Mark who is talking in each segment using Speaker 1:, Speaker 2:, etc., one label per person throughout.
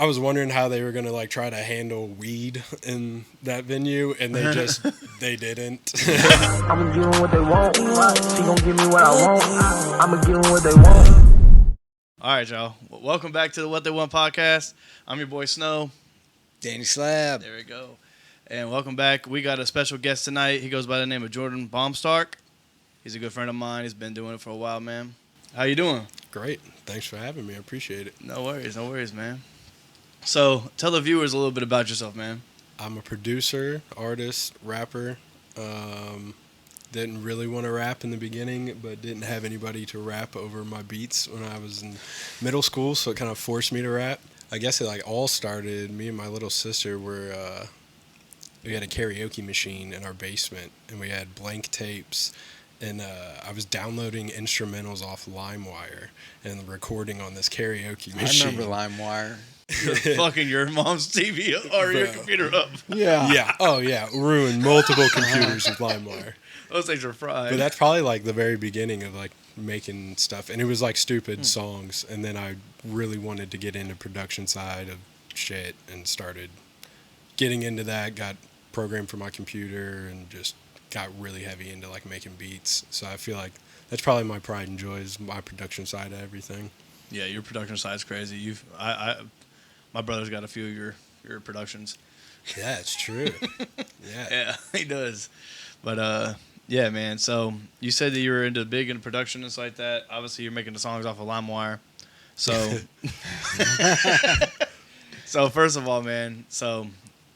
Speaker 1: I was wondering how they were going to like try to handle weed in that venue, and they didn't.
Speaker 2: I'ma give them what they want. She gon' give me what I want. I'ma give them what they want.
Speaker 3: All right, y'all. Welcome back to the What They Want podcast. I'm your boy Snow.
Speaker 4: Danny Slab.
Speaker 3: There we go. And welcome back. We got a special guest tonight. He goes by the name of Jordan Baumstark. He's a good friend of mine. He's been doing it for a while, man. How you doing?
Speaker 1: Great. Thanks for having me. I appreciate it.
Speaker 3: No worries, man. So, tell the viewers a little bit about yourself, man.
Speaker 1: I'm a producer, artist, rapper. Didn't really want to rap in the beginning, but didn't have anybody to rap over my beats when I was in middle school, so it kind of forced me to rap. I guess it like all started, me and my little sister were, we had a karaoke machine in our basement, and we had blank tapes, and I was downloading instrumentals off Limewire and recording on this karaoke machine.
Speaker 4: I remember Limewire.
Speaker 3: You're fucking your mom's TV or your computer up.
Speaker 4: Yeah.
Speaker 1: Yeah. Oh, yeah. Ruined multiple computers with LimeWire.
Speaker 3: Those things are fried.
Speaker 1: But that's probably like the very beginning of like making stuff. And it was like stupid songs. And then I really wanted to get into production side of shit and started getting into that. Got programmed for my computer and just got really heavy into like making beats. So I feel like that's probably my pride and joy is my production side of everything.
Speaker 3: Yeah, your production side's crazy. My brother's got a few of your productions.
Speaker 1: Yeah, it's true. Yeah.
Speaker 3: Yeah, he does. But yeah, man. So you said that you were into production and stuff like that. Obviously, you're making the songs off of LimeWire. So, so first of all, man. So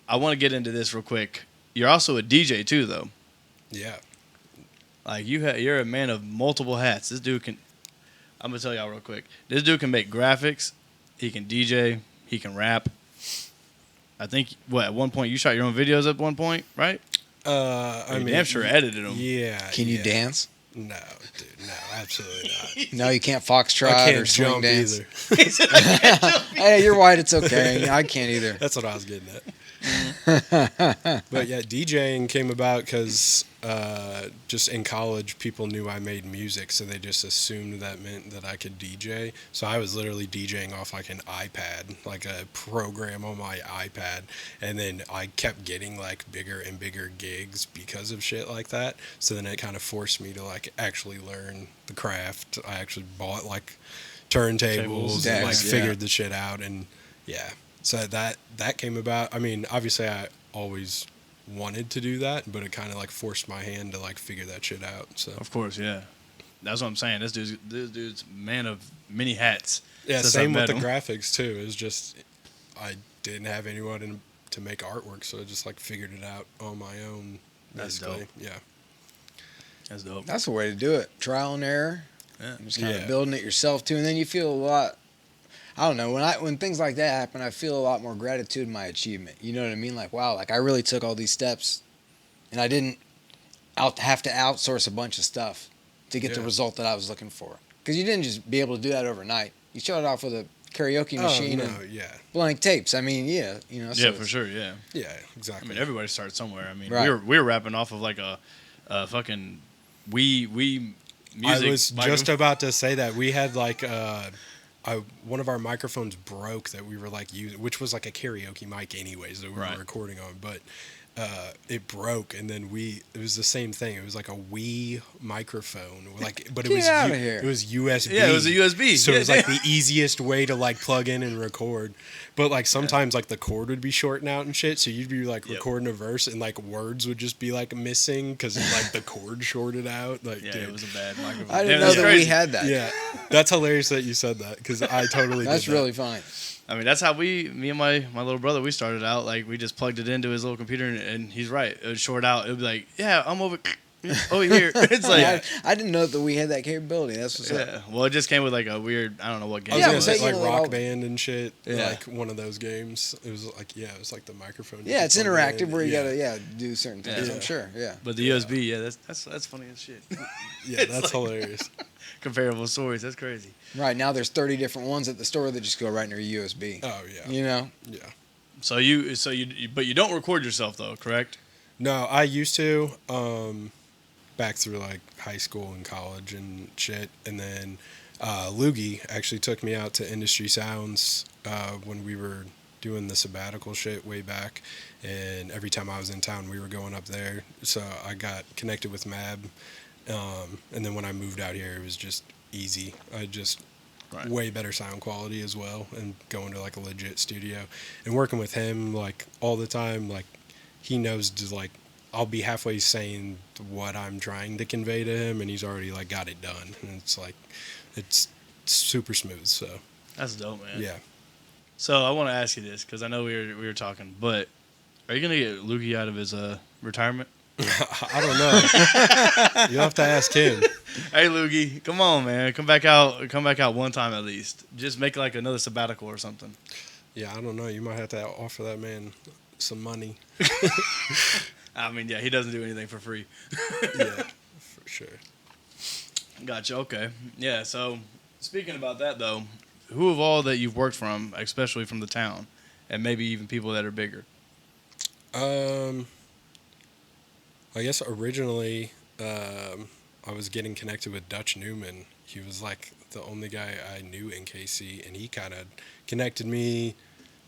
Speaker 3: I want to get into this real quick. You're also a DJ too, though.
Speaker 1: Yeah.
Speaker 3: Like you're a man of multiple hats. This dude can. I'm gonna tell y'all real quick. This dude can make graphics. He can DJ. He can rap. I think at one point you shot your own videos at one point, right?
Speaker 1: I mean,
Speaker 3: damn sure edited them.
Speaker 1: Yeah.
Speaker 4: Can you dance?
Speaker 1: No, dude, no, absolutely not.
Speaker 4: No, you can't foxtrot
Speaker 1: I can't
Speaker 4: or swing
Speaker 1: jump
Speaker 4: dance.
Speaker 1: either.
Speaker 4: Hey, you're white. It's okay. I can't either.
Speaker 1: That's what I was getting at. But yeah, DJing came about because just in college, people knew I made music, so they just assumed that meant that I could DJ. So I was literally DJing off like an iPad, like a program on my iPad, and then I kept getting like bigger and bigger gigs because of shit like that. So then it kind of forced me to like actually learn the craft. I actually bought like turntables and like figured the shit out, and yeah. So that came about. I mean, obviously I always wanted to do that, but it kind of like forced my hand to like figure that shit out. So
Speaker 3: Of course, yeah. That's what I'm saying. This dude's man of many hats.
Speaker 1: yeah, same with the graphics too. It was just I didn't have anyone to make artwork, so I just like figured it out on my own.
Speaker 3: That's
Speaker 1: basically.
Speaker 3: dope.
Speaker 1: Yeah.
Speaker 3: That's dope.
Speaker 4: That's the way to do it. Trial and error.
Speaker 3: Yeah.
Speaker 4: And just kind of building it yourself too, and then you feel a lot. I don't know, when things like that happen, I feel a lot more gratitude in my achievement. You know what I mean? Like, wow, like I really took all these steps, and I didn't have to outsource a bunch of stuff to get the result that I was looking for. Because you didn't just be able to do that overnight. You started off with a karaoke machine and blank tapes. I mean, yeah, you know. So
Speaker 3: yeah, for sure, yeah.
Speaker 1: Yeah, exactly.
Speaker 3: I mean, everybody starts somewhere. I mean,
Speaker 4: Right.
Speaker 3: we were rapping off of like a fucking Wii music.
Speaker 1: I was just about to say that we had like one of our microphones broke that we were like using, which was like a karaoke mic anyways that we were recording on, but it broke, and then it was the same thing. It was like a Wii microphone, like, but it was it was USB.
Speaker 3: Yeah, it was a USB.
Speaker 1: So it was like the easiest way to like plug in and record. But like sometimes like the cord would be shorting out and shit, so you'd be like recording a verse and like words would just be like missing because like the cord shorted out. Like,
Speaker 3: yeah,
Speaker 1: dude.
Speaker 3: it was a bad microphone.
Speaker 4: I didn't know that we had that.
Speaker 1: Yeah, that's hilarious that you said that because I totally.
Speaker 4: That's
Speaker 1: did that.
Speaker 4: really funny.
Speaker 3: I mean, that's how me and my little brother, we started out. Like, we just plugged it into his little computer, and he's right. It would short out. It would be like, yeah, I'm over here. It's like...
Speaker 4: I didn't know that we had that capability. That's what's up.
Speaker 3: Well, it just came with, like, a weird, I don't know what game.
Speaker 1: I was
Speaker 4: Yeah,
Speaker 1: gonna say,
Speaker 4: but
Speaker 1: like
Speaker 4: you know,
Speaker 1: Rock Band and shit.
Speaker 3: Yeah.
Speaker 1: Like one of those games. It was like, it was like the microphone.
Speaker 4: Yeah, it's interactive where you gotta do certain things.
Speaker 3: Yeah.
Speaker 4: I'm sure. Yeah.
Speaker 3: But the USB, that's funny as shit.
Speaker 1: Yeah, that's hilarious.
Speaker 3: Comparable stories. That's crazy.
Speaker 4: Right now, there's 30 different ones at the store that just go right near USB.
Speaker 1: Oh yeah.
Speaker 4: You know.
Speaker 1: Yeah.
Speaker 3: So you but you don't record yourself though, correct?
Speaker 1: No, I used to. Back through like high school and college and shit, and then Loogey actually took me out to Industry Sounds when we were doing the Sabbatical shit way back, and every time I was in town, we were going up there. So I got connected with Mab, and then when I moved out here, it was just easy. I just way better sound quality as well, and going to like a legit studio and working with him like all the time. Like he knows to like I'll be halfway saying what I'm trying to convey to him, and he's already like got it done, and it's like it's super smooth. So
Speaker 3: That's dope, man.
Speaker 1: yeah.
Speaker 3: So I want to ask you this because I know we were talking, but are you gonna get Loogey out of his retirement?
Speaker 1: I don't know. You'll have to ask him.
Speaker 3: Hey Loogey, come on, man, come back out one time at least. Just make like another sabbatical or something.
Speaker 1: Yeah, I don't know. You might have to offer that man some money.
Speaker 3: I mean, yeah, he doesn't do anything for free.
Speaker 1: Yeah, for sure.
Speaker 3: Gotcha. Okay. Yeah. So speaking about that though, who of all that you've worked from, especially from the town, and maybe even people that are bigger?
Speaker 1: I guess originally I was getting connected with Dutch Newman. He was like the only guy I knew in KC, and he kind of connected me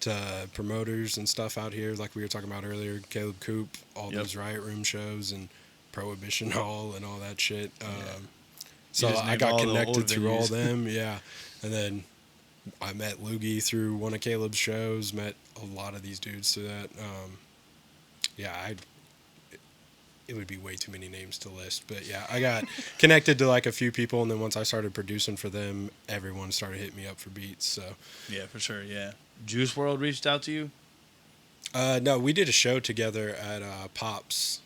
Speaker 1: to promoters and stuff out here, like we were talking about earlier. Caleb Coop, all those Riot Room shows and Prohibition Hall and all that shit. So I got connected through all them, yeah. And then I met Loogey through one of Caleb's shows, met a lot of these dudes through that. It would be way too many names to list, but yeah, I got connected to like a few people, and then once I started producing for them, everyone started hitting me up for beats. So
Speaker 3: yeah, for sure. Yeah, Juice World reached out to you.
Speaker 1: No, we did a show together at Pops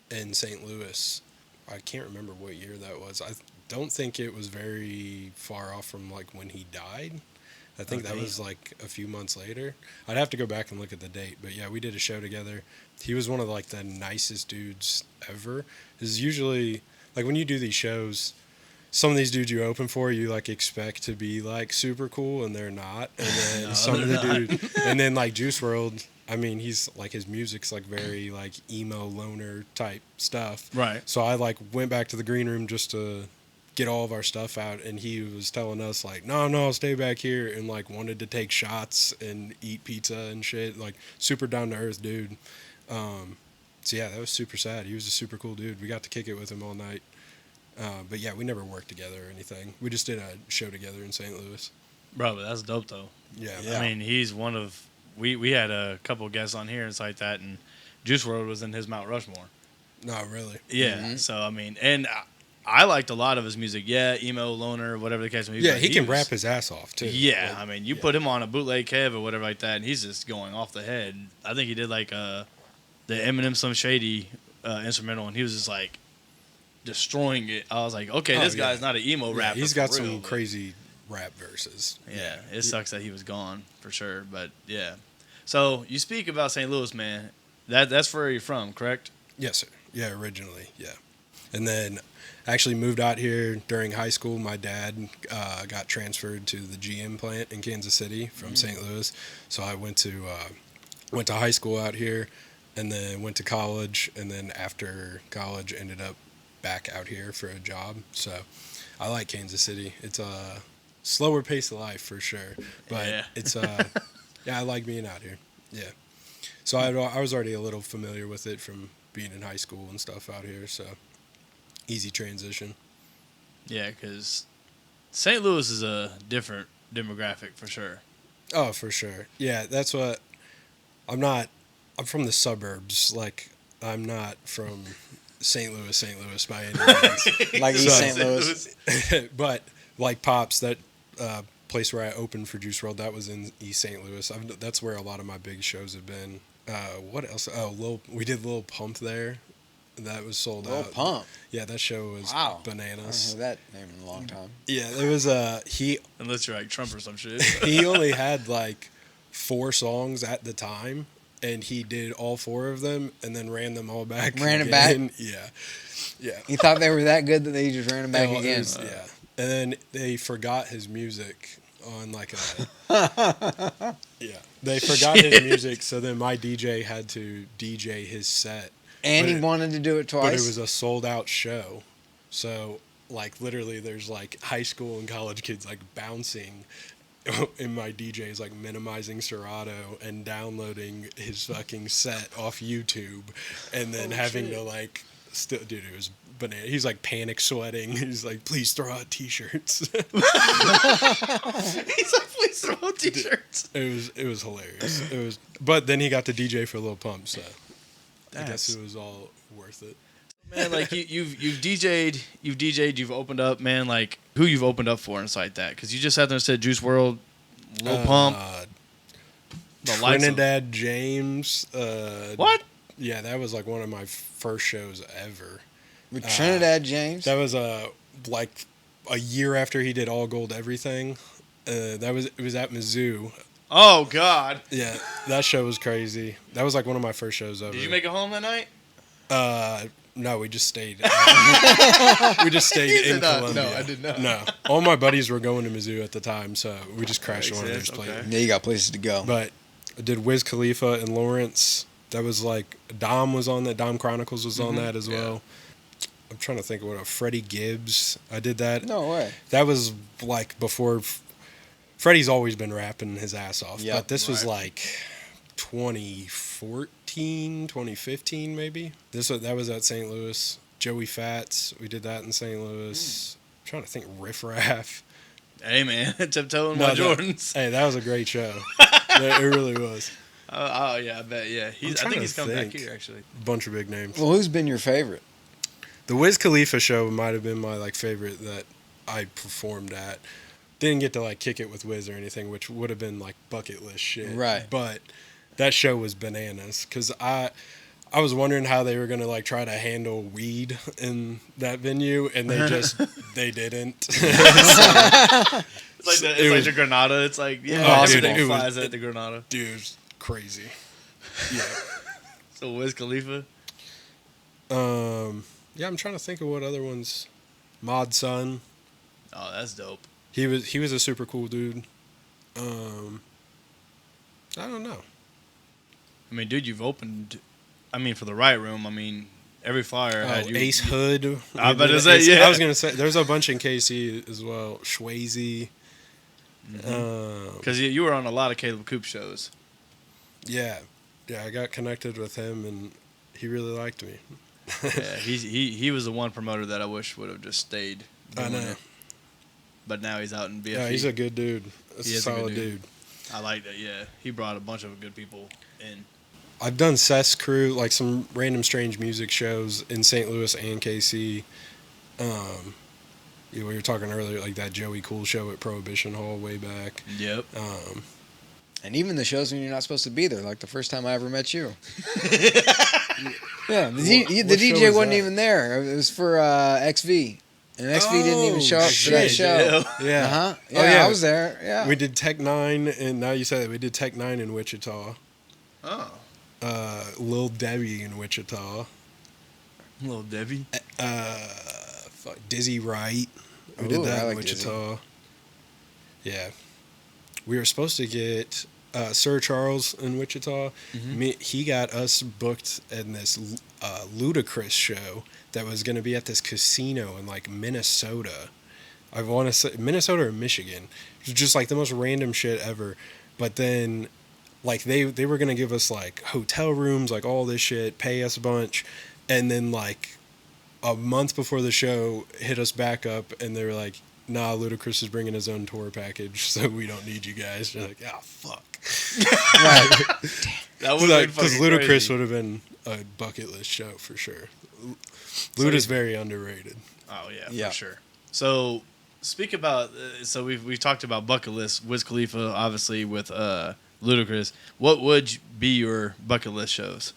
Speaker 1: in St. Louis. I can't remember what year that was. I don't think it was very far off from like when he died. I think that was like a few months later. I'd have to go back and look at the date, but yeah, we did a show together. He was one of like the nicest dudes ever. Is usually like when you do these shows, some of these dudes you open for, you like expect to be like super cool, and they're not. And then and then like Juice World, I mean, he's like his music's like very like emo loner type stuff.
Speaker 3: Right.
Speaker 1: So I like went back to the green room just to get all of our stuff out, and he was telling us like, no, stay back here, and like wanted to take shots and eat pizza and shit. Like super down to earth dude. So yeah, that was super sad. He was a super cool dude. We got to kick it with him all night. But yeah, we never worked together or anything. We just did a show together in St. Louis.
Speaker 3: Bro, but that's dope though.
Speaker 1: Yeah.
Speaker 3: I mean, he's one of we had a couple guests on here and stuff like that, and Juice WRLD was in his Mount Rushmore.
Speaker 1: No, really.
Speaker 3: Yeah. Mm-hmm. So I mean, and I liked a lot of his music. Yeah, emo, loner, whatever the case may be.
Speaker 1: Yeah, he can rap his ass off too.
Speaker 3: Yeah,
Speaker 1: like,
Speaker 3: I mean, you put him on a bootleg Kev or whatever like that, and he's just going off the head. I think he did like the Eminem Slim Shady instrumental, and he was just like destroying it. I was like, okay, this guy's not an emo rapper.
Speaker 1: He's got some crazy rap verses.
Speaker 3: Yeah, it sucks that he was gone for sure, but yeah. So you speak about St. Louis, man. That's where you're from, correct?
Speaker 1: Yes, sir. Yeah, originally, yeah. And then actually moved out here during high school. My dad got transferred to the GM plant in Kansas City from St. Louis, so I went to high school out here, and then went to college, and then after college ended up back out here for a job. So I like Kansas City. It's a slower pace of life for sure, but it's yeah, I like being out here. Yeah. So I was already a little familiar with it from being in high school and stuff out here, so easy transition.
Speaker 3: Yeah, because St. Louis is a different demographic for sure.
Speaker 1: Oh, for sure. Yeah, that's what I'm from the suburbs. Like, I'm not from St. Louis by any means.
Speaker 4: Like East St. Louis.
Speaker 1: But like Pops, that place where I opened for Juice WRLD, that was in East St. Louis. That's where a lot of my big shows have been. What else? Oh, we did Lil Pump there. That was sold out.
Speaker 4: Lil Pump?
Speaker 1: Yeah, that show was bananas.
Speaker 4: I haven't heard that name in a long time.
Speaker 1: Yeah, there was he.
Speaker 3: Unless you're like Trump or some shit.
Speaker 1: He only had like 4 songs at the time, and he did all 4 of them, and then ran them all back.
Speaker 4: Ran them back?
Speaker 1: Yeah. Yeah.
Speaker 4: He thought they were that good that they just ran them back again.
Speaker 1: Yeah. And then they forgot his music on like a... Yeah. They forgot his music, so then my DJ had to DJ his set.
Speaker 4: And he wanted to do it twice?
Speaker 1: But it was a sold-out show. So like literally there's like high school and college kids like bouncing and my DJ is like minimizing Serato and downloading his fucking set off YouTube and then having to like still, dude, it was banana. He's like panic sweating. He's like, please throw out t-shirts.
Speaker 3: He's like, please throw out t-shirts.
Speaker 1: It was hilarious. It was, but then he got to DJ for Lil Pump, so I guess it was all worth it.
Speaker 3: Man, like you've DJ'd, you've opened up, man. Like who you've opened up for and stuff like that? Because you just sat there and said Juice WRLD, Lil Pump, the
Speaker 1: Trinidad James.
Speaker 3: What?
Speaker 1: Yeah, that was like one of my first shows ever.
Speaker 4: With Trinidad James?
Speaker 1: That was like a year after he did All Gold Everything. It was at Mizzou.
Speaker 3: Oh God.
Speaker 1: Yeah, that show was crazy. That was like one of my first shows ever.
Speaker 3: Did you make it home that night?
Speaker 1: No, we just stayed. We just stayed in Columbia.
Speaker 3: No, I did not.
Speaker 1: No, all my buddies were going to Mizzou at the time, so we just crashed one of those places.
Speaker 4: Yeah, you got places to go.
Speaker 1: But I did Wiz Khalifa and Lawrence. That was like Dom was on that. Dom Chronicles was on that as well. I'm trying to think of what Freddie Gibbs. I did that.
Speaker 4: No way.
Speaker 1: That was like before. Freddie's always been rapping his ass off,
Speaker 4: Yep,
Speaker 1: but this was like 2014, 2015 maybe. That was at St. Louis. Joey Fats, we did that in St. Louis. I'm trying to think Riff Raff.
Speaker 3: Hey man, tiptoeing my Jordans.
Speaker 1: Hey, that was a great show. It really was.
Speaker 3: Oh yeah, I bet. Yeah, I think he's coming back here actually.
Speaker 1: Bunch of big names.
Speaker 4: Well, who's been your favorite?
Speaker 1: The Wiz Khalifa show might have been my like favorite that I performed at. Didn't get to like kick it with Wiz or anything, which would have been like bucket list shit.
Speaker 4: Right.
Speaker 1: But that show was bananas because I was wondering how they were gonna like try to handle weed in that venue, and they just they didn't.
Speaker 3: It's like the Granada. It's like everything flies at the Granada.
Speaker 1: Dude, it was crazy. Yeah.
Speaker 3: So Wiz Khalifa.
Speaker 1: Yeah, I'm trying to think of what other ones. Mod Sun.
Speaker 3: Oh, that's dope.
Speaker 1: He was a super cool dude. I don't know.
Speaker 3: I mean, dude, you've opened. I mean, for the Right Room. I mean, every flyer had you.
Speaker 1: Ace Hood.
Speaker 3: I bet it's that. Yeah.
Speaker 1: I was gonna say there's a bunch in KC as well. Swayze.
Speaker 3: Because you were on a lot of Caleb Coop shows.
Speaker 1: Yeah, I got connected with him, and he really liked me.
Speaker 3: Yeah, he was the one promoter that I wish would have just stayed.
Speaker 1: I know.
Speaker 3: It. But now he's out in BFE.
Speaker 1: Yeah, he's a good dude. He's a solid dude.
Speaker 3: I like that. Yeah, he brought a bunch of good people in.
Speaker 1: I've done Seth's crew, like some random strange music shows in St. Louis and KC. We were talking earlier, like that Joey Cool show at Prohibition Hall way back.
Speaker 3: Yep.
Speaker 4: And even the shows when you're not supposed to be there, like the first time I ever met you. Yeah, the DJ wasn't even there. It was for XV. And XV didn't even show up for that show.
Speaker 1: Yeah.
Speaker 4: Uh-huh. Yeah, I was there. Yeah.
Speaker 1: We did Tech 9, and now you said that we did Tech 9 in Wichita.
Speaker 3: Oh.
Speaker 1: Lil Debbie in Wichita.
Speaker 3: Lil Debbie?
Speaker 1: Dizzy Wright. We did that in Wichita.
Speaker 4: Dizzy.
Speaker 1: Yeah. We were supposed to get Sir Charles in Wichita. He got us booked in this Ludacris show that was going to be at this casino in like Minnesota. I want to say Minnesota or Michigan. It was just like the most random shit ever. But then like they were going to give us like hotel rooms, like all this shit, pay us a bunch. And then like a month before the show hit us back up and they were like, nah, Ludacris is bringing his own tour package, so we don't need you guys. You're like, ah, fuck.
Speaker 4: Right.
Speaker 3: That would have been
Speaker 1: because Ludacris would have been a bucket list show for sure. Luda's very underrated.
Speaker 3: Oh yeah, for sure. So speak about. So we've talked about bucket list. Wiz Khalifa, obviously with Ludacris. What would be your bucket list shows?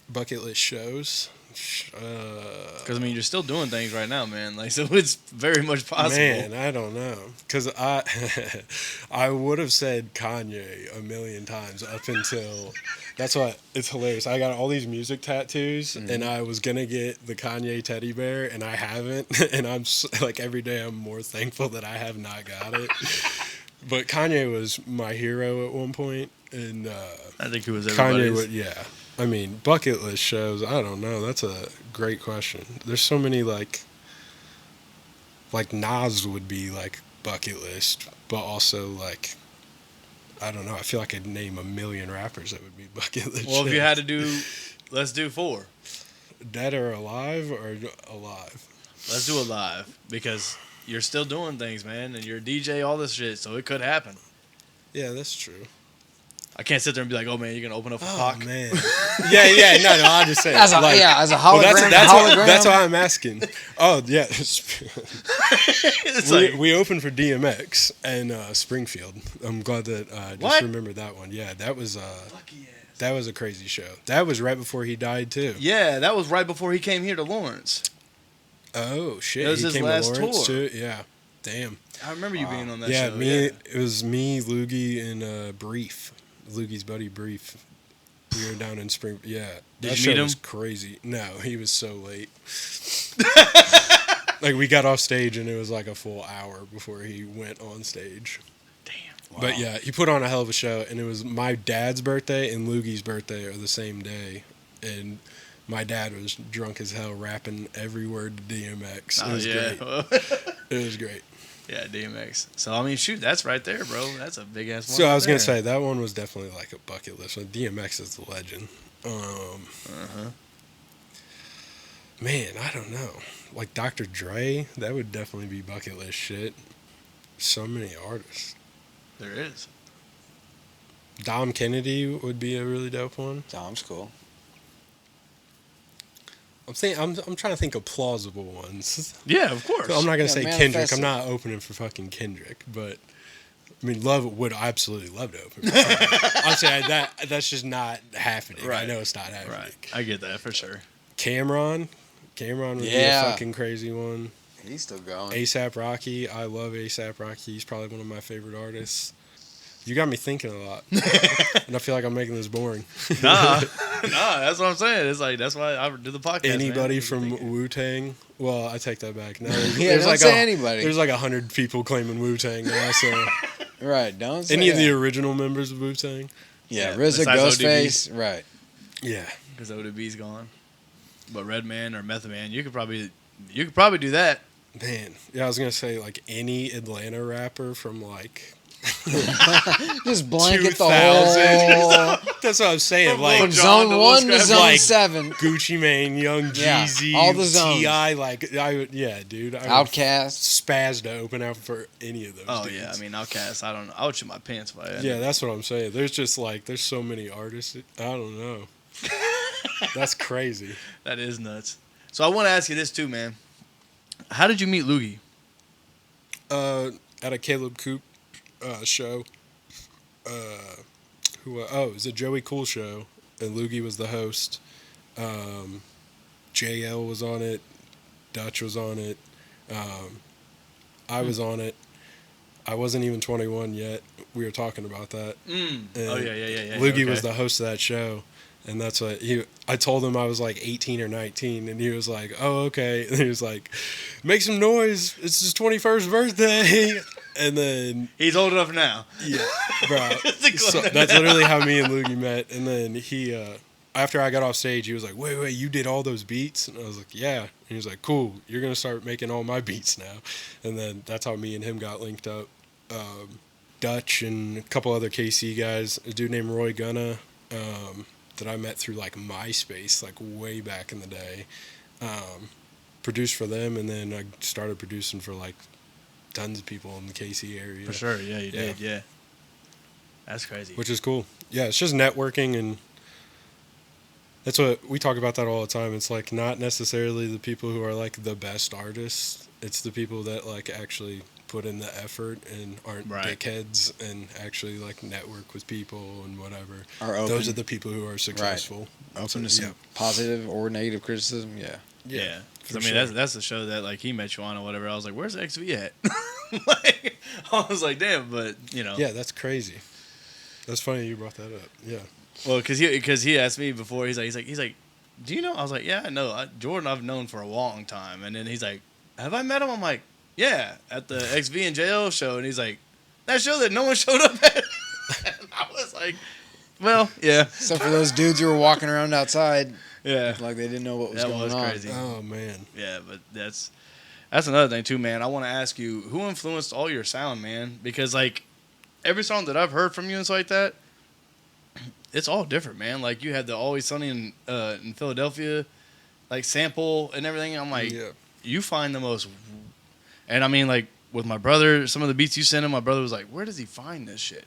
Speaker 1: Bucket list shows.
Speaker 3: Because I mean, you're still doing things right now, man. Like, so it's very much possible.
Speaker 1: Man, I don't know. Because I would have said Kanye a million times up until. That's what it's hilarious. I got all these music tattoos, and I was gonna get the Kanye teddy bear, and I haven't. And I'm like every day, I'm more thankful that I have not got it. But Kanye was my hero at one point, and
Speaker 3: I think he was everybody's.
Speaker 1: Kanye would, yeah. I mean, bucket list shows, I don't know. That's a great question. There's so many, like, like Nas would be like bucket list, but also like I don't know. I feel like I'd name a million rappers that would be bucket list.
Speaker 3: Well, if you had to do, let's do 4.
Speaker 1: Dead or alive or alive?
Speaker 3: Let's do alive because you're still doing things, man, and you're a DJ, all this shit, so it could happen.
Speaker 1: Yeah, that's true.
Speaker 3: I can't sit there and be like, oh man, you're gonna open up a Pac.
Speaker 1: Man. yeah, no, I'm just saying.
Speaker 4: As a hologram.
Speaker 1: That's why I'm asking. Oh yeah,
Speaker 3: It's like,
Speaker 1: we opened for DMX and Springfield. I'm glad that I just remembered that one. Yeah, that was that was a crazy show. That was right before he died too.
Speaker 3: yeah, that was right before he came here to Lawrence.
Speaker 1: Oh shit,
Speaker 3: That was
Speaker 1: he
Speaker 3: his
Speaker 1: came
Speaker 3: last
Speaker 1: to Lawrence
Speaker 3: tour.
Speaker 1: too. Yeah, damn.
Speaker 3: I remember you being on that
Speaker 1: Yeah,
Speaker 3: show.
Speaker 1: it was me, Loogey, and Brief. Loogey's buddy Brief. We were down in Spring. Yeah,
Speaker 3: Did
Speaker 1: that
Speaker 3: you
Speaker 1: show
Speaker 3: meet him?
Speaker 1: was crazy. No, he was so late. Like we got off stage and it was like a full hour before he went on stage.
Speaker 3: Damn.
Speaker 1: But yeah, he put on a hell of a show, and it was my dad's birthday and Loogey's birthday are the same day, and my dad was drunk as hell rapping every word to DMX. It was great. It was great.
Speaker 3: Yeah, DMX. So I mean, shoot, that's right there, bro. That's a big ass one.
Speaker 1: So I
Speaker 3: right
Speaker 1: was gonna
Speaker 3: there.
Speaker 1: say that one was definitely like a bucket list. DMX is the legend. Man, I don't know. Like Dr. Dre, that would definitely be bucket list shit. So many artists.
Speaker 3: There is.
Speaker 1: Dom Kennedy would be a really dope one.
Speaker 4: Dom's cool.
Speaker 1: I'm trying to think of plausible ones.
Speaker 3: Yeah, of course.
Speaker 1: I'm not gonna say Kendrick.
Speaker 4: Manifest
Speaker 1: I'm
Speaker 4: it.
Speaker 1: not opening for fucking Kendrick, but I mean, Love would absolutely love to open. For Kendrick. I'm saying that's just not happening.
Speaker 3: Right.
Speaker 1: I know it's not happening.
Speaker 3: Right. I get that for sure.
Speaker 1: Cameron would be
Speaker 4: Yeah.
Speaker 1: a fucking crazy one.
Speaker 4: He's still going.
Speaker 1: ASAP Rocky, I love ASAP Rocky. He's probably one of my favorite artists. You got me thinking a lot, and I feel like I'm making this boring.
Speaker 3: Nah, that's what I'm saying. It's like that's why I do the podcast.
Speaker 1: Anybody
Speaker 3: man.
Speaker 1: from Wu-Tang? Well, I take that back. No,
Speaker 4: Yeah, don't say anybody.
Speaker 1: There's like 100 people claiming Wu-Tang now. So
Speaker 4: Right, don't say
Speaker 1: any of the
Speaker 4: that.
Speaker 1: original members of Wu-Tang?
Speaker 4: Yeah,
Speaker 3: Yeah,
Speaker 4: RZA,
Speaker 3: besides
Speaker 4: Ghostface, right.
Speaker 1: Yeah.
Speaker 3: because ODB's gone. But Redman or Method Man, you could probably do that.
Speaker 1: Man, yeah, I was gonna say like any Atlanta rapper from like
Speaker 4: Just blanket the
Speaker 1: 2000.
Speaker 4: whole...
Speaker 1: That's what I'm saying.
Speaker 3: From
Speaker 1: Like
Speaker 4: From
Speaker 3: John
Speaker 4: zone 1 to
Speaker 3: Scrap-
Speaker 4: zone
Speaker 1: like
Speaker 4: 7.
Speaker 1: Gucci Mane, Young
Speaker 4: Yeah,
Speaker 1: Jeezy,
Speaker 4: all the zones.
Speaker 1: T.I. Like I would, yeah, dude. I would
Speaker 4: Outcast.
Speaker 1: spaz to open out for any of those.
Speaker 3: Oh
Speaker 1: dudes.
Speaker 3: yeah, I mean Outkast. I don't know. I would shit my pants if I had.
Speaker 1: Yeah, that's what I'm saying. There's just like there's so many artists. I don't know. That's crazy.
Speaker 3: That is nuts. So I want to ask you this too, man. How did you meet Loogey?
Speaker 1: At a Caleb Coop show. It was a Joey Cool show, and Loogey was the host. JL was on it. Dutch was on it. I was on it. I wasn't even 21 yet. We were talking about that.
Speaker 3: Oh yeah.
Speaker 1: Loogey was the host of that show, and that's what I told him I was like 18 or 19, and he was like, "Oh, okay." And he was like, "Make some noise! It's his 21st birthday." And then
Speaker 3: He's old enough now.
Speaker 1: yeah, bro. So that's literally how me and Loogey met. And then he, after I got off stage, he was like, "Wait, you did all those beats?" And I was like, "Yeah." And he was like, "Cool, you're gonna start making all my beats now." And then that's how me and him got linked up. Dutch and a couple other KC guys, a dude named Roy Gunna, that I met through like MySpace, like way back in the day. Produced for them, and then I started producing for like tons of people in the KC area.
Speaker 3: For sure, yeah, you did, yeah. That's crazy.
Speaker 1: Which is cool. Yeah, it's just networking, and that's what we talk about that all the time. It's like not necessarily the people who are like the best artists. It's the people that like actually put in the effort and aren't
Speaker 3: Right.
Speaker 1: dickheads and actually like network with people and whatever.
Speaker 4: Are open.
Speaker 1: Those are the people who are successful.
Speaker 4: Open to
Speaker 1: So,
Speaker 4: some positive or negative criticism, yeah.
Speaker 3: Yeah. 'Cause,
Speaker 1: for
Speaker 3: I mean,
Speaker 1: sure.
Speaker 3: that's the show that like he met you on or whatever. I was like, "Where's XV at?" Like, I was like, "Damn," but you know.
Speaker 1: Yeah, that's crazy. That's funny you brought that up. Yeah.
Speaker 3: Well, because he asked me before. He's like, "Do you know?" I was like, "Yeah, I know. Jordan, I've known for a long time." And then he's like, "Have I met him?" I'm like, "Yeah, at the XV and JL show." And he's like, "That show that no one showed up at." And I was like, "Well, yeah,
Speaker 4: Except for those dudes who were walking around outside
Speaker 3: yeah,
Speaker 4: like they didn't know what was
Speaker 3: that
Speaker 4: going
Speaker 3: was
Speaker 4: on.
Speaker 3: crazy."
Speaker 1: Oh man.
Speaker 3: Yeah, but that's That's another thing too, man. I want to ask you, who influenced all your sound, man? Because like every song that I've heard from you and stuff like that, it's all different, man. Like you had the Always Sunny in Philadelphia, like sample and everything. I'm like, you find the most, and I mean like with my brother, some of the beats you sent him, my brother was like, where does he find this shit?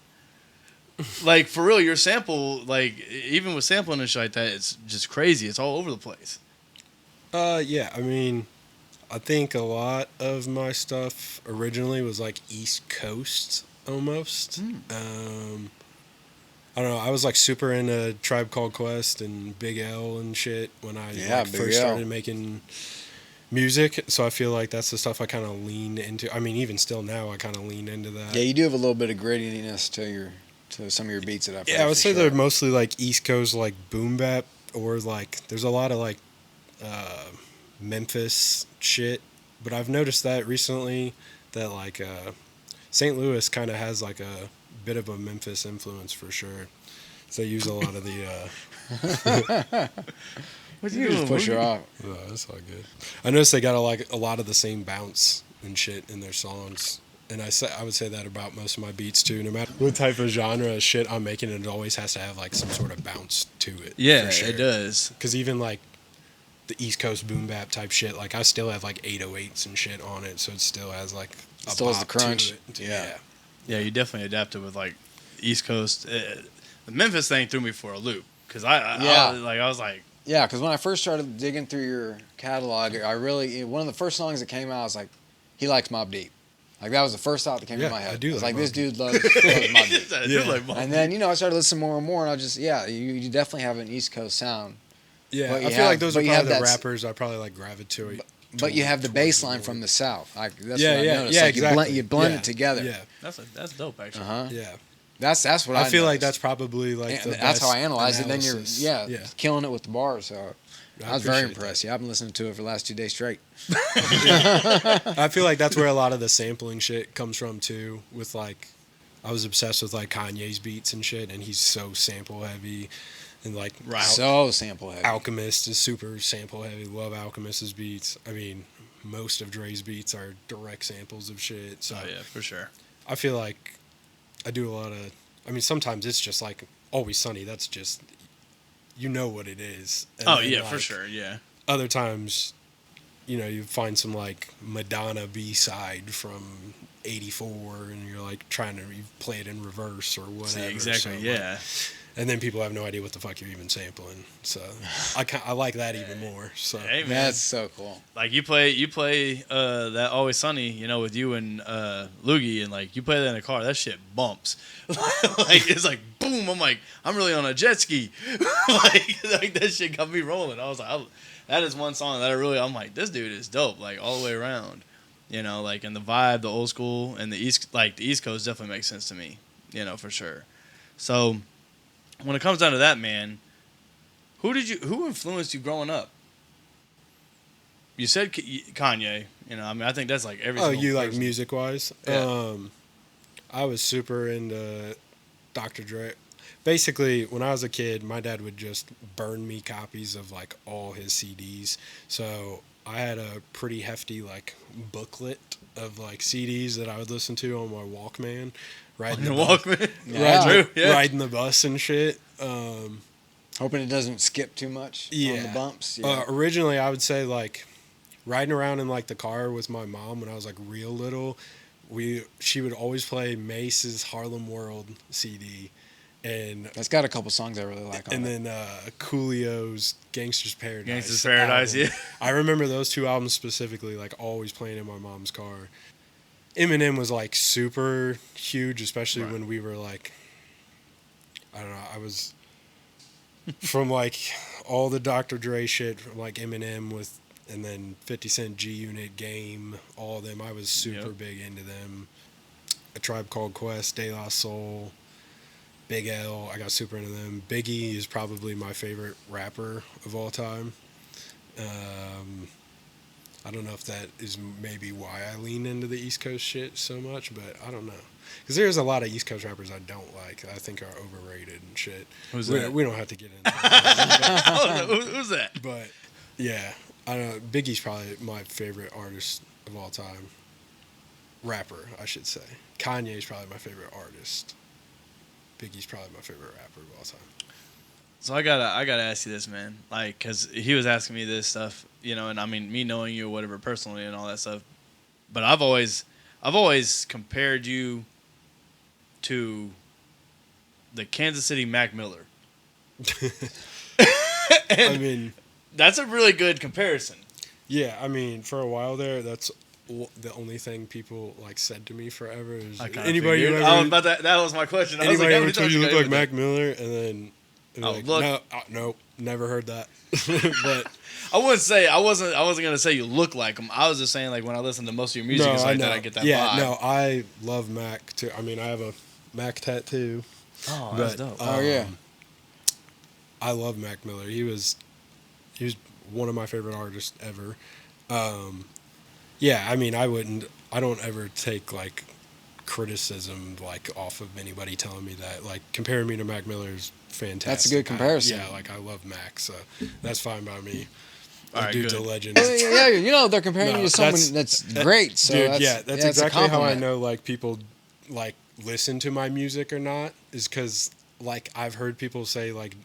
Speaker 3: Like for real, your sample, like even with sampling and shit like that, it's just crazy. It's all over the place.
Speaker 1: Yeah, I mean, I think a lot of my stuff originally was like East Coast almost. I don't know. I was like super into Tribe Called Quest and Big L and shit when I first started making music. So I feel like that's the stuff I kind of lean into. I mean, even still now, I kind of lean into that.
Speaker 4: Yeah, you do have a little bit of grittiness to some of your beats that I've heard.
Speaker 1: Yeah, I would say they're mostly like East Coast, like boom bap, or like there's a lot of like Memphis shit. But I've noticed that recently that like St. Louis kind of has like a bit of a Memphis influence for sure. So they use a lot of the.
Speaker 4: What you just push her off?
Speaker 1: Oh, that's all good. I noticed they got a lot of the same bounce and shit in their songs. And I would say that about most of my beats too. No matter what type of genre of shit I'm making, it always has to have like some sort of bounce to it.
Speaker 3: Yeah,
Speaker 1: for sure.
Speaker 3: it does.
Speaker 1: Because even like the East Coast boom bap type shit, like I still have like 808s and shit on it, so it still has like a
Speaker 4: still has the
Speaker 1: bop
Speaker 4: crunch.
Speaker 1: to it.
Speaker 3: Yeah, you definitely adapted with like East Coast. The Memphis thing threw me for a loop because I was like.
Speaker 4: Yeah, because when I first started digging through your catalog, one of the first songs that came out was like, he likes Mobb Deep. Like that was the first thought that came to my head.
Speaker 1: I do.
Speaker 4: I was
Speaker 1: like
Speaker 4: this
Speaker 1: Deep.
Speaker 4: dude loves Mobb Deep.
Speaker 3: I do like Mobb
Speaker 4: And then I started listening more and more, and I just you definitely have an East Coast sound.
Speaker 1: Yeah,
Speaker 4: But
Speaker 1: I feel like those are probably the rappers I probably like gravitate.
Speaker 4: But you have the bass line from the South. Like that's
Speaker 1: Yeah,
Speaker 4: what I
Speaker 1: yeah,
Speaker 4: noticed.
Speaker 1: yeah,
Speaker 4: Like
Speaker 1: exactly.
Speaker 4: you blend
Speaker 1: Yeah,
Speaker 4: it together.
Speaker 1: Yeah,
Speaker 3: that's dope actually.
Speaker 1: yeah.
Speaker 4: That's what
Speaker 1: I feel like
Speaker 4: noticed.
Speaker 1: that's probably like the
Speaker 4: that's how I
Speaker 1: best
Speaker 4: analyze it. Then you're
Speaker 1: analysis.
Speaker 4: killing it with the bars. So I was very
Speaker 1: appreciate
Speaker 4: impressed.
Speaker 1: that.
Speaker 4: Yeah, I've been listening to it for the last 2 days straight.
Speaker 1: I feel like that's where a lot of the sampling shit comes from too. With like, I was obsessed with like Kanye's beats and shit, and he's so sample heavy, and like
Speaker 4: So sample heavy.
Speaker 1: Alchemist is super sample heavy. Love Alchemist's beats. I mean, most of Dre's beats are direct samples of shit. So
Speaker 3: Oh yeah, for sure.
Speaker 1: I feel like I do a lot of. I mean, sometimes it's just like Always Sunny. That's just, you know what it is. And
Speaker 3: Oh
Speaker 1: then,
Speaker 3: yeah,
Speaker 1: like,
Speaker 3: for sure. Yeah.
Speaker 1: Other times, you find some like Madonna B-side from '84, and you're like trying to play it in reverse or whatever.
Speaker 3: Exactly.
Speaker 1: So,
Speaker 3: Yeah.
Speaker 1: like, and then people have no idea what the fuck you're even sampling. So I like that even more. So
Speaker 3: Hey man,
Speaker 4: That's so cool.
Speaker 3: like you play that Always Sunny, with you and Loogey, and like you play that in a car, that shit bumps. Like it's like boom. I'm like, I'm really on a jet ski. like that shit got me rolling. I was like, that is one song that I'm like, this dude is dope, like all the way around. Like and the vibe, the old school, and the East Coast definitely makes sense to me. For sure. So when it comes down to that, man, who influenced you growing up? You said Kanye. I think that's like every.
Speaker 1: Oh,
Speaker 3: single
Speaker 1: you like
Speaker 3: person.
Speaker 1: music wise?
Speaker 3: Yeah.
Speaker 1: I was super into Dr. Dre. Basically, when I was a kid, my dad would just burn me copies of like all his CDs. So I had a pretty hefty like booklet of like CDs that I would listen to on my Walkman. Riding the
Speaker 3: Walkman.
Speaker 1: Riding the bus and shit.
Speaker 4: Hoping it doesn't skip too much on the bumps.
Speaker 1: Originally, I would say like riding around in like the car with my mom when I was like real little. She would always play Mace's Harlem World CD, and
Speaker 4: that's got a couple songs I really like.
Speaker 1: And then Coolio's Gangster's Paradise.
Speaker 3: Gangster's Paradise,
Speaker 1: album.
Speaker 3: yeah.
Speaker 1: I remember those two albums specifically, like always playing in my mom's car. Eminem was like super huge, especially when we were like, I don't know, I was from like all the Dr. Dre shit, from like Eminem and then 50 Cent, G-Unit, Game, all of them. I was super big into them. A Tribe Called Quest, De La Soul, Big L, I got super into them. Biggie is probably my favorite rapper of all time. I don't know if that is maybe why I lean into the East Coast shit so much, but I don't know. Because there's a lot of East Coast rappers I don't like. I think are overrated and shit.
Speaker 3: Who's that?
Speaker 1: We don't have to get into that.
Speaker 3: Who's that?
Speaker 1: But, yeah. I don't know. Biggie's probably my favorite artist of all time. Rapper, I should say. Kanye's probably my favorite artist. Biggie's probably my favorite rapper of all time.
Speaker 3: So I gotta ask you this, man. Like, cause he was asking me this stuff, you know, and I mean, me knowing you or whatever personally and all that stuff. But I've always compared you to the Kansas City Mac Miller.
Speaker 1: I mean,
Speaker 3: that's a really good comparison.
Speaker 1: Yeah, I mean, for a while there, that's the only thing people like said to me forever. Is anybody
Speaker 3: figured.
Speaker 1: who ever,
Speaker 3: that was my question. I was
Speaker 1: anybody
Speaker 3: like,
Speaker 1: ever told you look like Mac Miller, and then like,
Speaker 3: look.
Speaker 1: no, nope, never heard that. But
Speaker 3: I wouldn't say I wasn't gonna say you look like him. I was just saying like when I listen to most of your music, it's like that I get that vibe.
Speaker 1: No, I love Mac too. I mean, I have a Mac tattoo.
Speaker 3: Oh, that's dope.
Speaker 4: Oh yeah.
Speaker 1: I love Mac Miller. He was one of my favorite artists ever. Yeah, I mean, I don't ever take like criticism like off of anybody telling me that. Like comparing me to Mac Miller is fantastic.
Speaker 4: That's a good comparison.
Speaker 1: Yeah, like I love Mac, so that's fine by me.
Speaker 3: All right,
Speaker 1: dude's
Speaker 3: good.
Speaker 1: a legend.
Speaker 4: Yeah, you know they're comparing you to someone that's great. So
Speaker 1: dude,
Speaker 4: that's
Speaker 1: that's
Speaker 4: a
Speaker 1: exactly how I
Speaker 4: compliment.
Speaker 1: know like people like listen to my music or not is because like I've heard people say like,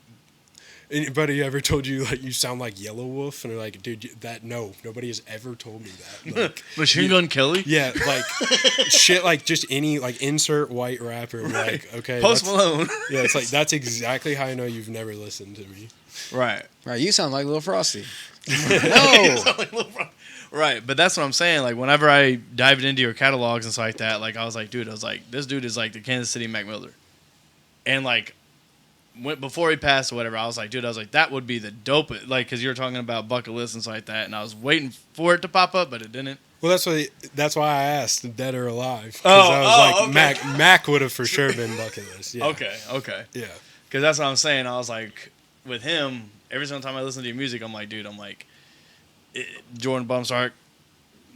Speaker 1: anybody ever told you like you sound like Yellow Wolf? And they're like, dude, nobody has ever told me that. Like,
Speaker 3: Machine Gun Kelly?
Speaker 1: yeah, like shit, like just any like insert white rapper.
Speaker 3: Right.
Speaker 1: Like okay,
Speaker 3: Post Malone.
Speaker 1: Yeah, it's like that's exactly how I know you've never listened to me.
Speaker 3: Right.
Speaker 4: Right, you sound like Lil Frosty.
Speaker 3: No. Right, but that's what I'm saying. Like, whenever I dived into your catalogs and stuff like that, like, I was like, this dude is like the Kansas City Mac Miller. And, like, before he passed or whatever, I was like, that would be the dopest. Like, because you were talking about bucket lists and stuff like that, and I was waiting for it to pop up, but it didn't.
Speaker 1: Well, that's why I asked dead or alive. Because I was like,
Speaker 3: okay.
Speaker 1: Mac would have for sure been bucket list. Yeah.
Speaker 3: Okay.
Speaker 1: Yeah.
Speaker 3: Because that's what I'm saying. I was like, with him, every single time I listen to your music, I'm like, dude, Jordan Baumstark,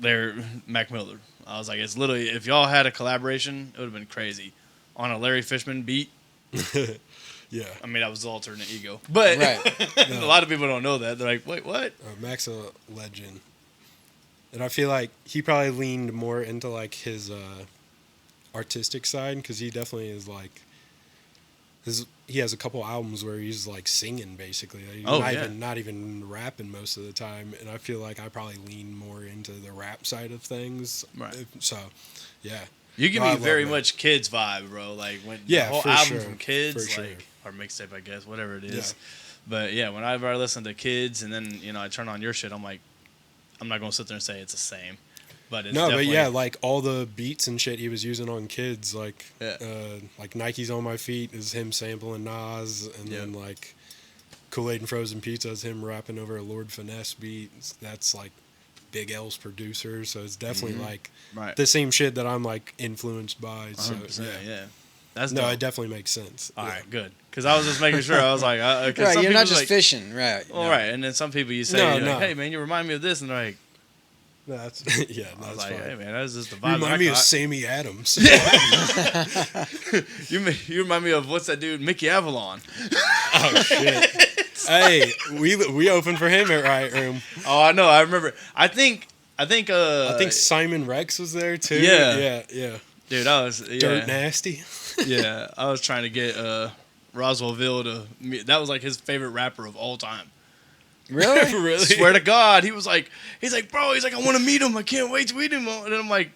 Speaker 3: they're Mac Miller. I was like, it's literally, if y'all had a collaboration, it would have been crazy. On a Larry Fishman beat.
Speaker 1: Yeah.
Speaker 3: I mean, that was the alternate ego. But
Speaker 4: Right.
Speaker 3: a lot of people don't know that. They're like, wait, what?
Speaker 1: Mac's a legend. And I feel like he probably leaned more into like his artistic side because he definitely is like, he has a couple albums where he's like singing basically. Like, not even rapping most of the time. And I feel like I probably lean more into the rap side of things.
Speaker 3: Right.
Speaker 1: So, yeah.
Speaker 3: You give
Speaker 1: No, I
Speaker 3: me very
Speaker 1: love
Speaker 3: much Kids vibe, bro. Like when
Speaker 1: Yeah,
Speaker 3: the whole
Speaker 1: for
Speaker 3: album
Speaker 1: sure.
Speaker 3: from Kids,
Speaker 1: For
Speaker 3: like or mixtape, I guess, whatever it is.
Speaker 1: Yeah.
Speaker 3: But yeah, whenever I listen to Kids and then I turn on your shit, I'm like, I'm not gonna sit there and say it's the same. But it's
Speaker 1: But yeah, like all the beats and shit he was using on Kids, like
Speaker 3: Yeah.
Speaker 1: like Nike's on My Feet is him sampling Nas, and then like Kool-Aid and Frozen Pizza is him rapping over a Lord Finesse beat. That's like Big L's producer, so it's definitely like
Speaker 3: right.
Speaker 1: the same shit that I'm like influenced by. So
Speaker 3: 100%, yeah. That's
Speaker 1: no,
Speaker 3: dope.
Speaker 1: it definitely makes sense.
Speaker 3: All
Speaker 1: Yeah.
Speaker 3: right, good. Because I was just making sure. I was like,
Speaker 4: Right,
Speaker 3: some
Speaker 4: you're not
Speaker 3: people
Speaker 4: just
Speaker 3: like,
Speaker 4: fishing, right?
Speaker 3: Well,
Speaker 4: No.
Speaker 3: right, and then some people you say,
Speaker 1: No,
Speaker 3: you're like,
Speaker 1: no.
Speaker 3: hey man, you remind me of this, and they're like,
Speaker 1: That's yeah,
Speaker 3: I was
Speaker 1: that's
Speaker 3: like,
Speaker 1: fine.
Speaker 3: hey man, that's just the
Speaker 1: You
Speaker 3: vibe.
Speaker 1: remind me of Sammy Adams.
Speaker 3: You remind me of what's that dude, Mickey Avalon?
Speaker 1: Oh shit! Hey, we opened for him at Riot Room.
Speaker 3: Oh, I know. I remember. I think.
Speaker 1: I think Simon Rex was there too.
Speaker 3: Yeah.
Speaker 1: yeah.
Speaker 3: Dude, I was
Speaker 1: Dirt Nasty.
Speaker 3: Yeah, I was trying to get Roswellville to. That was like his favorite rapper of all time.
Speaker 4: Really?
Speaker 1: Really?
Speaker 3: Swear to God, he's like, bro, I want to meet him. I can't wait to meet him. And I'm like,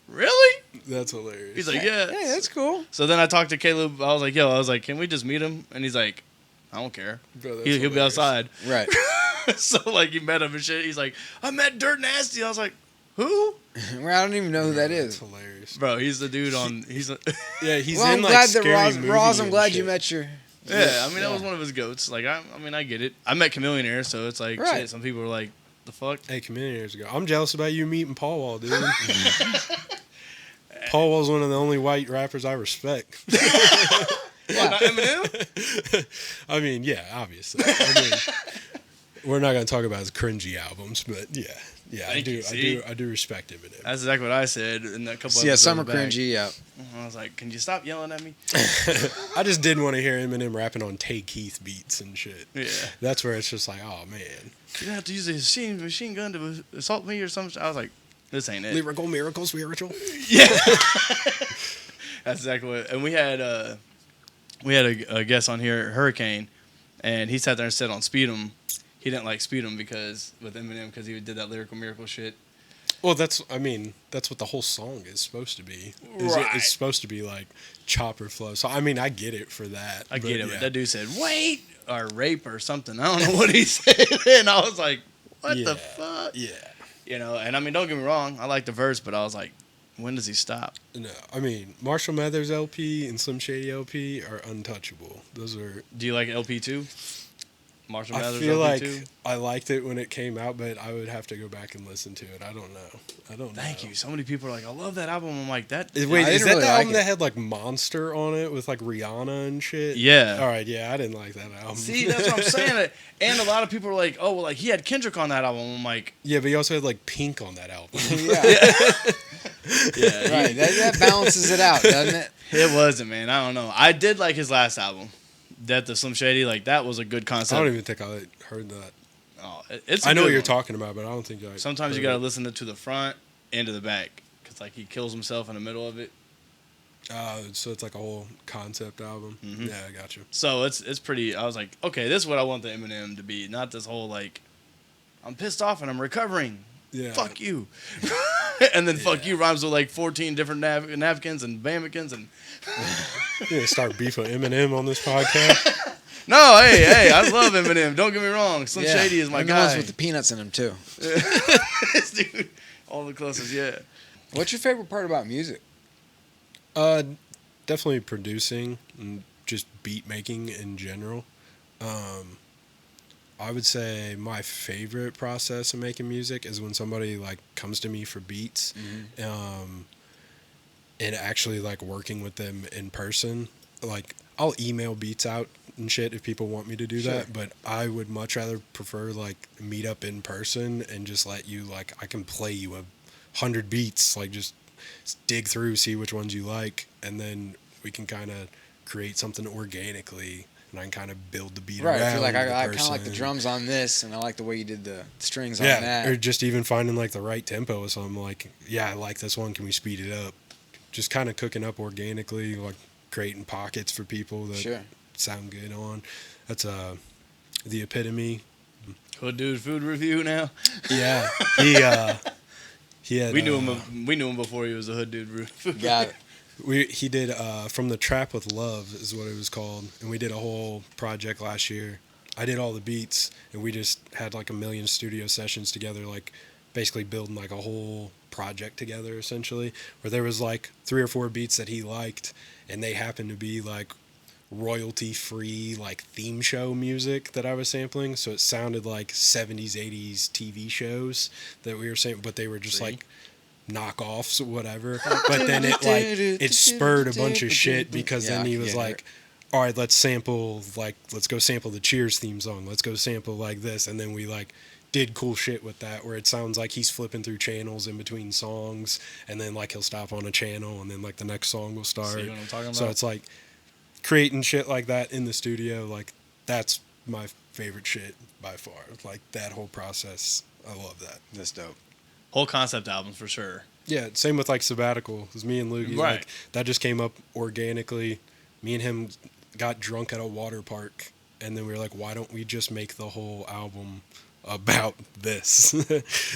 Speaker 3: really?
Speaker 1: That's hilarious.
Speaker 3: He's like, yeah.
Speaker 4: Hey, that's cool.
Speaker 3: So then I talked to Caleb. I was like, can we just meet him? And he's like, I don't care.
Speaker 1: Bro, that's
Speaker 3: He'll be
Speaker 1: hilarious.
Speaker 3: outside.
Speaker 4: Right.
Speaker 3: So like he met him and shit. He's like, I met Dirt Nasty. I was like, who?
Speaker 4: Well, I don't even know who that
Speaker 1: That's
Speaker 4: is.
Speaker 1: hilarious.
Speaker 3: Bro, he's the dude on. He's a,
Speaker 1: Yeah, he's
Speaker 4: Well,
Speaker 1: in
Speaker 4: I'm
Speaker 1: like
Speaker 4: glad that
Speaker 1: Scary Movie
Speaker 4: Roz, I'm
Speaker 1: and
Speaker 4: glad you
Speaker 1: shit.
Speaker 4: met your.
Speaker 3: yeah. I mean, that was one of his goats. Like I mean, I get it. I met Chameleonaire, so it's like
Speaker 4: Right.
Speaker 3: shit. Some people are like, the fuck.
Speaker 1: Hey, years ago. I'm jealous about you meeting Paul Wall, dude. Paul Wall's one of the only white rappers I respect.
Speaker 3: What, not Eminem?
Speaker 1: I mean, yeah, obviously. I mean, we're not gonna talk about his cringy albums, but yeah,
Speaker 3: Thank you, see?
Speaker 1: I do respect Eminem.
Speaker 3: That's exactly what I said in a couple.
Speaker 4: Yeah,
Speaker 3: episodes
Speaker 4: summer
Speaker 3: back.
Speaker 4: cringy. Yeah.
Speaker 3: I was like, can you stop yelling at me?
Speaker 1: I just didn't want to hear Eminem rapping on Tay Keith beats and shit.
Speaker 3: Yeah.
Speaker 1: That's where it's just like, oh man.
Speaker 3: You don't have to use a machine gun to assault me or something. I was like, This ain't it.
Speaker 1: Lyrical miracle spiritual.
Speaker 3: Yeah. That's exactly what. And we had a guest on here, Hurricane, and he sat there and said on Speed 'em, he didn't like Speed 'em because with Eminem because he did that lyrical miracle shit.
Speaker 1: Well, that's what the whole song is supposed to be.
Speaker 3: Right.
Speaker 1: It's supposed to be like chopper flow. So I mean, I get it for that.
Speaker 3: I get it,
Speaker 1: yeah.
Speaker 3: but that dude said wait or rape or something. I don't know what he said, and I was like, what the fuck?
Speaker 1: Yeah.
Speaker 3: You know, and I mean, don't get me wrong, I like the verse, but I was like, when does he stop?
Speaker 1: No, I mean Marshall Mathers LP and Slim Shady LP are untouchable. Those are.
Speaker 3: Do you like LP 2? Marshall
Speaker 1: I
Speaker 3: Mathers
Speaker 1: feel
Speaker 3: LP
Speaker 1: like
Speaker 3: 2?
Speaker 1: I liked it when it came out, but I would have to go back and listen to it. I don't know.
Speaker 3: Thank you. So many people are like, I love that album. I'm like, that.
Speaker 1: Wait,
Speaker 4: I
Speaker 1: is
Speaker 4: didn't
Speaker 1: that
Speaker 4: really
Speaker 1: the
Speaker 4: like
Speaker 1: album
Speaker 4: it.
Speaker 1: that had like Monster on it with like Rihanna and shit?
Speaker 3: Yeah.
Speaker 1: All right, yeah, I didn't like that album.
Speaker 3: See, that's what I'm saying. And a lot of people are like, oh, well, like he had Kendrick on that album. I'm like,
Speaker 1: Yeah, but he also had like Pink on that album.
Speaker 3: yeah,
Speaker 4: Right. That balances it out, doesn't it?
Speaker 3: it wasn't, man. I don't know. I did like his last album, Death of Slim Shady. Like that was a good
Speaker 1: I
Speaker 3: concept.
Speaker 1: don't even think I heard that.
Speaker 3: Oh, it's. A
Speaker 1: I know
Speaker 3: good
Speaker 1: what you're
Speaker 3: one.
Speaker 1: talking about, but I don't think I.
Speaker 3: Sometimes you
Speaker 1: heard
Speaker 3: gotta
Speaker 1: it.
Speaker 3: listen to the front and to the back, cause like he kills himself in the middle of it.
Speaker 1: So it's like a whole concept album.
Speaker 3: Mhm.
Speaker 1: Yeah, I got you.
Speaker 3: So it's pretty. I was like, okay, this is what I want the Eminem to be, not this whole like, I'm pissed off and I'm recovering.
Speaker 1: Yeah.
Speaker 3: Fuck you. And then fuck you rhymes with like 14 different napkins and bamikins and.
Speaker 1: You gonna start beef with Eminem on this podcast?
Speaker 3: No, hey, I love Eminem. Don't get me wrong. Slim Shady is my
Speaker 4: and the ones
Speaker 3: guy.
Speaker 4: with the peanuts in them too.
Speaker 3: This dude, all the closest, yeah.
Speaker 4: What's your favorite part about music?
Speaker 1: Definitely producing and just beat making in general. I would say my favorite process of making music is when somebody like comes to me for beats, and actually like working with them in person. Like I'll email beats out and shit if people want me to do that, but I would much rather prefer like meet up in person and just let you like I can play you 100 beats, like just dig through, see which ones you like, and then we can kind of create something organically, and I can kind of build the beat
Speaker 4: Right.
Speaker 1: around
Speaker 4: I feel like
Speaker 1: the
Speaker 4: I kind of
Speaker 1: person.
Speaker 4: like the drums on this, and I like the way you did the strings on
Speaker 1: Yeah,
Speaker 4: that.
Speaker 1: or just even finding like the right tempo or something. Like, yeah, I like this one. Can we speed it up? Just kind of cooking up organically, like creating pockets for people that sound good on. That's the epitome.
Speaker 3: Hood dude food review now.
Speaker 1: Yeah, he had.
Speaker 3: We knew him before he was a hood dude.
Speaker 4: Got it.
Speaker 1: He did From the Trap with Love is what it was called, and we did a whole project last year. I did all the beats, and we just had like 1 million studio sessions together, like basically building like a whole project together essentially, where there was like 3 or 4 beats that he liked, and they happened to be like royalty free like theme show music that I was sampling, so it sounded like 70s 80s TV shows that we were saying, but they were just like knockoffs or whatever. But then it spurred a bunch of shit, because then he was like, all right, let's go sample the Cheers theme song, let's go sample like this, and then we like did cool shit with that, where it sounds like he's flipping through channels in between songs, and then like he'll stop on a channel and then like the next song will start.
Speaker 3: See what I'm talking
Speaker 1: So
Speaker 3: about?
Speaker 1: it's like creating shit like that in the studio, like that's my favorite shit by far. Like that whole process, I love that.
Speaker 4: That's dope.
Speaker 3: Whole concept albums for sure.
Speaker 1: Yeah, same with like Sabbatical. It was me and Loogey.
Speaker 3: Right.
Speaker 1: Like that just came up organically. Me and him got drunk at a water park, and then we were like, why don't we just make the whole album about this?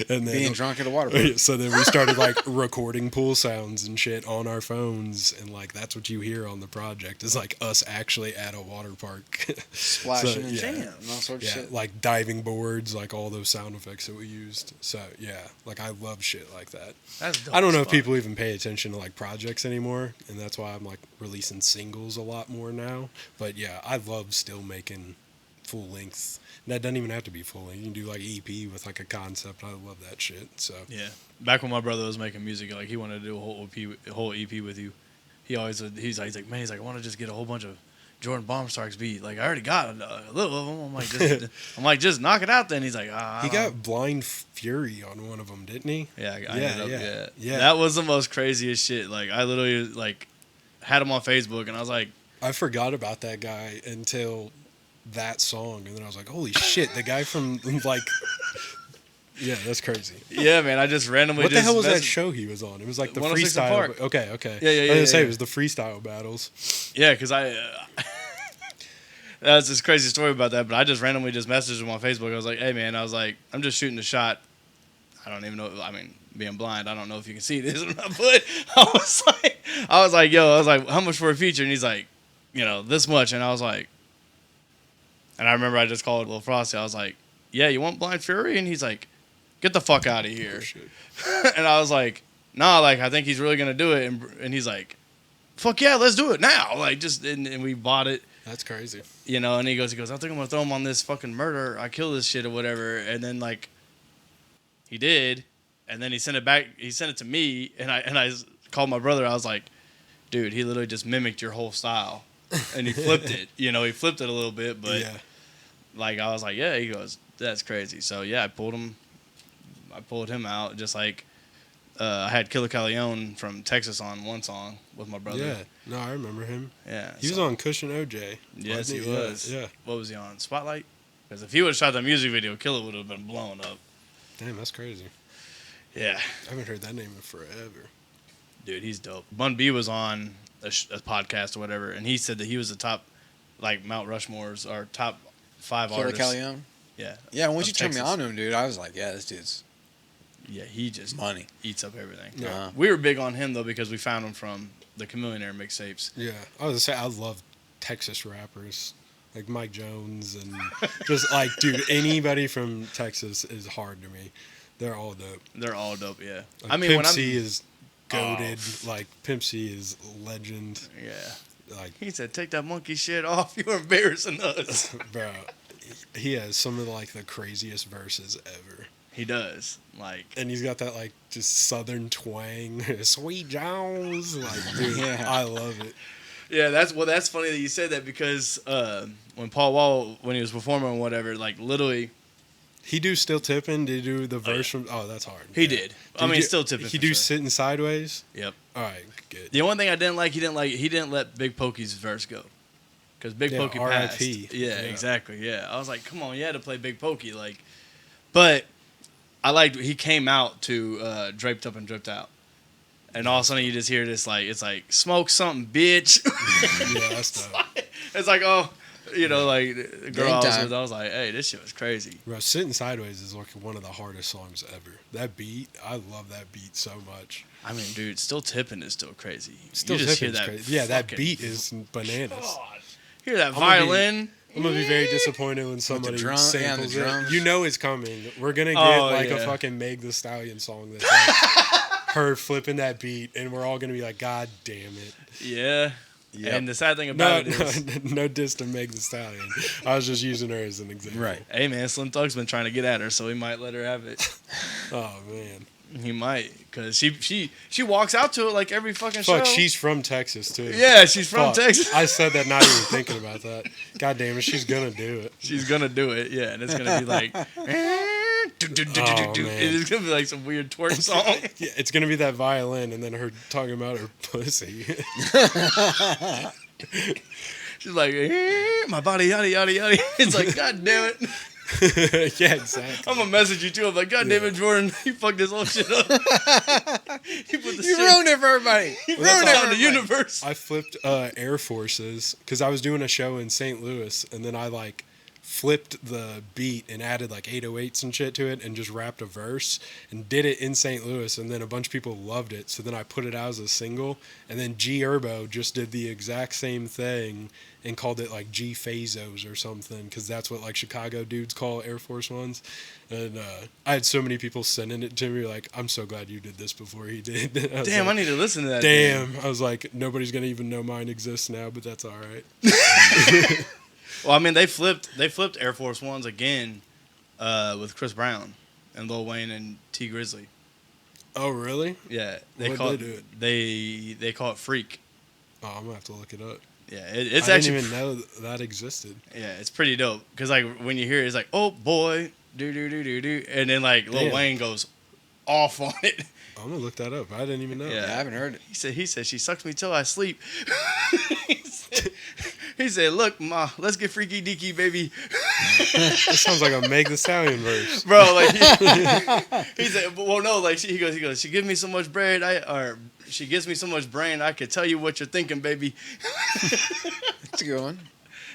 Speaker 1: And then
Speaker 4: Being drunk at a water park.
Speaker 1: so then we started like recording pool sounds and shit on our phones, and like that's what you hear on the project is like us actually at a water park
Speaker 4: Splashing
Speaker 1: So,
Speaker 4: and
Speaker 1: yeah.
Speaker 4: jamming and all sorts of shit.
Speaker 1: like diving boards, like all those sound effects that we used. So yeah, like I love shit like that.
Speaker 3: That's dope
Speaker 1: I don't know
Speaker 3: as
Speaker 1: if
Speaker 3: fuck.
Speaker 1: people even pay attention to like projects anymore, and that's why I'm like releasing singles a lot more now. But yeah, I love still making full length. That doesn't even have to be full length. You can do like EP with like a concept. I love that shit. So
Speaker 3: Yeah. Back when my brother was making music, like he wanted to do a whole EP with you. He always he's like man, I want to just get a whole bunch of Jordan Baumstark's beat. Like I already got a little of them. I'm like just knock it out then. He's like
Speaker 1: he got Blind Fury on one of them, didn't he?
Speaker 3: Yeah, I ended up,
Speaker 1: yeah.
Speaker 3: That was the most craziest shit. Like I literally like had him on Facebook, and I was like,
Speaker 1: I forgot about that guy until that song, and then I was like, holy shit, the guy from like Yeah, that's crazy.
Speaker 3: Yeah, man. I just randomly.
Speaker 1: What the hell was that show he was on? It was like the
Speaker 3: 106 in
Speaker 1: freestyle.
Speaker 3: Park.
Speaker 1: Okay.
Speaker 3: Yeah.
Speaker 1: I was gonna say it was the freestyle battles.
Speaker 3: Yeah, because that's this crazy story about that. But I just randomly just messaged him on Facebook. I was like, "Hey, man," I was like, "I'm just shooting a shot. I don't even know. I mean, being blind, I don't know if you can see this or not." But I was like, "Yo," I was like, "How much for a feature?" And he's like, this much. And I was like, and I remember I just called Lil Frosty. I was like, "Yeah, you want Blind Fury?" And he's like, "Get the fuck out of here." And I was like, "Nah, like I think he's really gonna do it." And he's like, "Fuck yeah, let's do it now!" Like and we bought it.
Speaker 1: That's crazy.
Speaker 3: And he goes, "I think I'm gonna throw him on this fucking murder. I kill this shit or whatever." And then like, he did, and then he sent it back. He sent it to me, and I called my brother. I was like, "Dude, he literally just mimicked your whole style, and he flipped it. He flipped it a little bit, but like I was like, yeah." He goes, "That's crazy." So yeah, I pulled him out just like. I had Killer Calione from Texas on one song with my brother.
Speaker 1: Yeah, no, I remember him.
Speaker 3: Yeah,
Speaker 1: he was on Cushion OJ.
Speaker 3: Yes, he was.
Speaker 1: Yeah.
Speaker 3: What was he on? Spotlight? Because if he would have shot that music video, Killer would have been blown up.
Speaker 1: Damn, that's crazy.
Speaker 3: Yeah.
Speaker 1: I haven't heard that name in forever.
Speaker 3: Dude, he's dope. Bun B was on a podcast or whatever, and he said that he was the top, like Mount Rushmore's, our top 5
Speaker 4: Killer
Speaker 3: artists.
Speaker 4: Calione?
Speaker 3: Yeah.
Speaker 4: Yeah, once you
Speaker 3: Texas.
Speaker 4: turned me on to him, dude, I was like, yeah, this dude's
Speaker 3: Yeah, he just
Speaker 4: money.
Speaker 3: eats up everything.
Speaker 1: Yeah.
Speaker 3: We were big on him, though, because we found him from the Chameleonaire mixtapes.
Speaker 1: Yeah, I was gonna say I love Texas rappers like Mike Jones and just like, dude, anybody from Texas is hard to me. They're all dope.
Speaker 3: They're all dope, yeah.
Speaker 1: Like
Speaker 3: I mean,
Speaker 1: Pimp
Speaker 3: when
Speaker 1: C is goated.
Speaker 3: Oh.
Speaker 1: Like Pimp C is legend.
Speaker 3: Yeah.
Speaker 1: Like,
Speaker 3: He said, "Take that monkey shit off. You're embarrassing us."
Speaker 1: bro, he has some of the craziest verses ever.
Speaker 3: He does. Like,
Speaker 1: And he's got that like just southern twang, Sweet Jones. Like, dude,
Speaker 4: Yeah.
Speaker 1: I love it.
Speaker 3: yeah, that's funny that you said that because when Paul Wall, when he was performing or whatever, like literally,
Speaker 1: He do Still Tipping? Did he do the verse from? Oh, that's hard.
Speaker 3: he did. I mean, still tipping.
Speaker 1: He
Speaker 3: for
Speaker 1: do
Speaker 3: sure.
Speaker 1: Sitting Sideways.
Speaker 3: Yep.
Speaker 1: All right, good.
Speaker 3: The only thing I didn't like, he didn't let Big Pokey's verse go, because Big Pokey passed.
Speaker 1: R.I.P..
Speaker 3: Yeah,
Speaker 1: Yeah.
Speaker 3: exactly. Yeah, I was like, come on, you had to play Big Pokey, like, but I liked he came out to Draped Up and Dripped Out, and all of a sudden you just hear this like it's like smoke something, bitch.
Speaker 1: Yeah, that's dope.
Speaker 3: It's like like the girl I was
Speaker 4: time.
Speaker 3: with, I was like, hey, this shit was crazy.
Speaker 1: Bro, Sitting Sideways is like one of the hardest songs ever. That beat, I love that beat so much.
Speaker 3: I mean, dude, Still Tipping is still crazy.
Speaker 1: Still
Speaker 3: you just hear
Speaker 1: Tipping's
Speaker 3: that
Speaker 1: crazy. Yeah, that
Speaker 3: fucking-
Speaker 1: beat is bananas.
Speaker 3: God. Hear that
Speaker 1: gonna be-
Speaker 3: violin.
Speaker 1: I'm gonna be very disappointed when somebody
Speaker 4: drum- yeah,
Speaker 1: samples
Speaker 4: the
Speaker 1: it.
Speaker 4: drums.
Speaker 1: You know it's coming. We're gonna get
Speaker 3: Oh,
Speaker 1: a
Speaker 3: yeah.
Speaker 1: fucking Meg the Stallion song that's like her flipping that beat, and we're all gonna be like, God damn it.
Speaker 3: Yeah.
Speaker 4: Yep.
Speaker 3: And the sad thing
Speaker 1: No,
Speaker 3: about it is,
Speaker 1: no diss to Meg the Stallion. I was just using her as an example.
Speaker 4: Right.
Speaker 3: hey man, Slim Thug's been trying to get at her, so he might let her have it.
Speaker 1: Oh man.
Speaker 3: He might, cause she walks out to it like every fucking
Speaker 1: Fuck,
Speaker 3: show.
Speaker 1: she's from Texas too.
Speaker 3: Yeah, she's from
Speaker 1: Fuck.
Speaker 3: Texas.
Speaker 1: I said that not even thinking about that. God damn it, she's gonna do it.
Speaker 3: She's gonna do it, yeah, and it's gonna be like,
Speaker 1: man.
Speaker 3: it's gonna be like some weird twerk song.
Speaker 1: Yeah, it's gonna be that violin and then her talking about her pussy.
Speaker 3: She's like, my body, yada yada yada. It's like, God damn it.
Speaker 1: Yeah, exactly.
Speaker 3: I'm gonna message you too. I'm like, God damn it, Jordan, you fucked this whole shit up. You put the
Speaker 4: You ruined it for everybody. You
Speaker 1: Well, that's
Speaker 4: ruined it
Speaker 1: all-
Speaker 4: for
Speaker 3: the
Speaker 4: everybody.
Speaker 3: universe.
Speaker 1: I flipped Air Forces because I was doing a show in St. Louis, and then I like flipped the beat and added like 808s and shit to it and just rapped a verse and did it in St. Louis, and then a bunch of people loved it, so then I put it out as a single, and then G Herbo just did the exact same thing and called it like G Phazos or something, because that's what like Chicago dudes call Air Force Ones. And I had so many people sending it to me like, I'm so glad you did this before he did. I was
Speaker 3: Damn,
Speaker 1: like,
Speaker 3: I need to listen to that.
Speaker 1: damn. I was like, nobody's gonna even know mine exists now, but that's all right.
Speaker 3: Well, I mean, they flipped Air Force Ones again with Chris Brown and Lil Wayne and T Grizzly.
Speaker 1: Oh really?
Speaker 3: Yeah,
Speaker 1: What'd
Speaker 3: call
Speaker 1: they
Speaker 3: it,
Speaker 1: do it?
Speaker 3: They call it Freak.
Speaker 1: Oh, I'm gonna have to look it up.
Speaker 3: Yeah, it's
Speaker 1: I
Speaker 3: actually
Speaker 1: didn't even know that existed.
Speaker 3: yeah, it's pretty dope because like when you hear it, it's like, oh boy, do do do do do, and then like Lil
Speaker 1: Damn.
Speaker 3: Wayne goes off on it.
Speaker 1: I'm gonna look that up. I didn't even know.
Speaker 3: Yeah.
Speaker 4: Yeah, I haven't heard it.
Speaker 3: He said she sucks me till I sleep. He said, "Look, ma, let's get freaky deaky, baby."
Speaker 1: That sounds like a Meg Thee Stallion verse.
Speaker 3: Bro, like he said, well, no, like he goes, she gives me so much bread, she gives me so much brain, I could tell you what you're thinking, baby.
Speaker 4: That's a good one.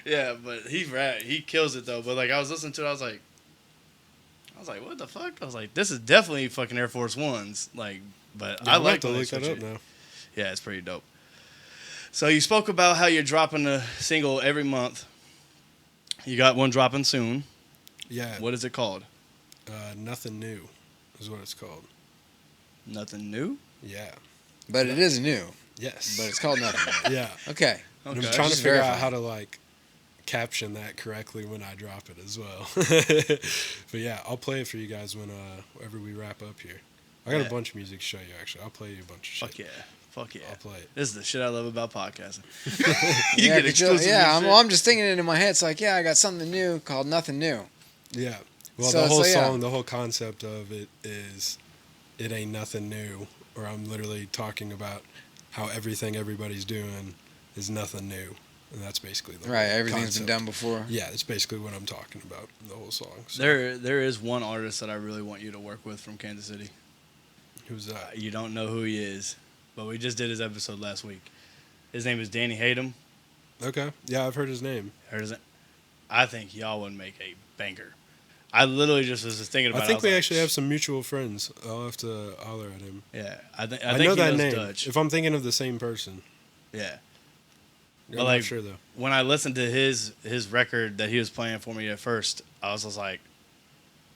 Speaker 3: Yeah, but he kills it though. But like I was listening to it, I was like, what the fuck? I was like, this is definitely fucking Air Force Ones. Like, but
Speaker 1: Yeah,
Speaker 3: I
Speaker 1: I'm
Speaker 3: like
Speaker 1: to
Speaker 3: when they
Speaker 1: look that
Speaker 3: switch
Speaker 1: up
Speaker 3: it.
Speaker 1: now.
Speaker 3: Yeah, it's pretty dope. So you spoke about how you're dropping a single every month. You got one dropping soon.
Speaker 1: Yeah.
Speaker 3: What is it called?
Speaker 1: Nothing New is what it's called.
Speaker 3: Nothing new?
Speaker 1: Yeah.
Speaker 4: But it is new.
Speaker 1: Yes.
Speaker 4: But it's called nothing.
Speaker 1: Yeah.
Speaker 4: Okay.
Speaker 1: And
Speaker 3: Okay.
Speaker 1: I'm trying to
Speaker 4: Just
Speaker 1: figure
Speaker 4: verify.
Speaker 1: out how to like caption that correctly when I drop it as well. But yeah, I'll play it for you guys whenever we wrap up here. I got
Speaker 3: Yeah.
Speaker 1: a bunch of music to show you actually. I'll play you a bunch of shit.
Speaker 3: Fuck yeah. Fuck yeah.
Speaker 1: I'll play it.
Speaker 3: This is the shit I love about podcasting.
Speaker 4: Yeah,
Speaker 3: get exclusive
Speaker 4: yeah,
Speaker 3: shit.
Speaker 4: I'm just thinking it in my head. It's like, yeah, I got something new called Nothing New.
Speaker 1: Yeah. Well,
Speaker 4: So-
Speaker 1: the whole
Speaker 4: so, yeah.
Speaker 1: song, the whole concept of it is, it ain't nothing new. Or I'm literally talking about how everything everybody's doing is nothing new, and that's basically the
Speaker 4: Right,
Speaker 1: whole
Speaker 4: everything's been
Speaker 1: concept.
Speaker 4: done before.
Speaker 1: Yeah, that's basically what I'm talking about. The whole song. So,
Speaker 3: There is one artist that I really want you to work with from Kansas City.
Speaker 1: who's that?
Speaker 3: You don't know who he is, but we just did his episode last week. His name is Danny Hayden.
Speaker 1: Okay. Yeah, I've heard his name.
Speaker 3: Heard his name? I think y'all would make a banger. I literally just was thinking about it.
Speaker 1: I think
Speaker 3: was
Speaker 1: we
Speaker 3: like,
Speaker 1: actually have some mutual friends. I'll have to holler at him.
Speaker 3: Yeah, I think
Speaker 1: I
Speaker 3: he
Speaker 1: know that
Speaker 3: knows
Speaker 1: name.
Speaker 3: Dutch.
Speaker 1: If I'm thinking of the same person.
Speaker 3: Yeah.
Speaker 1: I'm
Speaker 3: But,
Speaker 1: not
Speaker 3: like,
Speaker 1: sure though.
Speaker 3: When I listened to his record that he was playing for me at first, I was just like,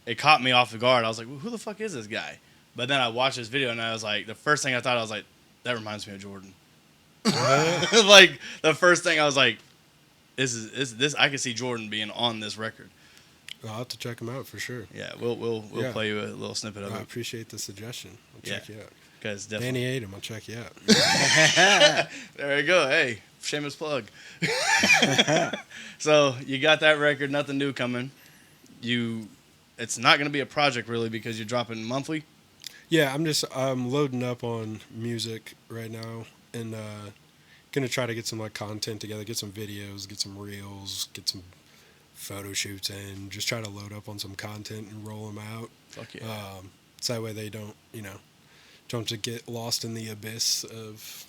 Speaker 3: it caught me off guard. I was like, well, who the fuck is this guy? But then I watched this video and I was like, the first thing I thought, I was like, that reminds me of Jordan. Like the first thing I was like, this I could see Jordan being on this record.
Speaker 1: I'll have to check him out for sure.
Speaker 3: Yeah, we'll
Speaker 1: Yeah.
Speaker 3: play you a little snippet of
Speaker 1: I
Speaker 3: it
Speaker 1: appreciate the suggestion. I'll check
Speaker 3: Yeah.
Speaker 1: you out.
Speaker 3: because definitely.
Speaker 1: Danny Adam, I'll check you out.
Speaker 3: There you go. Hey, shameless plug. So you got that record, nothing new coming. It's not going to be a project really because you're dropping monthly.
Speaker 1: Yeah, I'm loading up on music right now and gonna try to get some like content together, get some videos, get some reels, get some photo shoots in, just try to load up on some content and roll them out.
Speaker 3: Fuck yeah.
Speaker 1: So that way they don't just get lost in the abyss of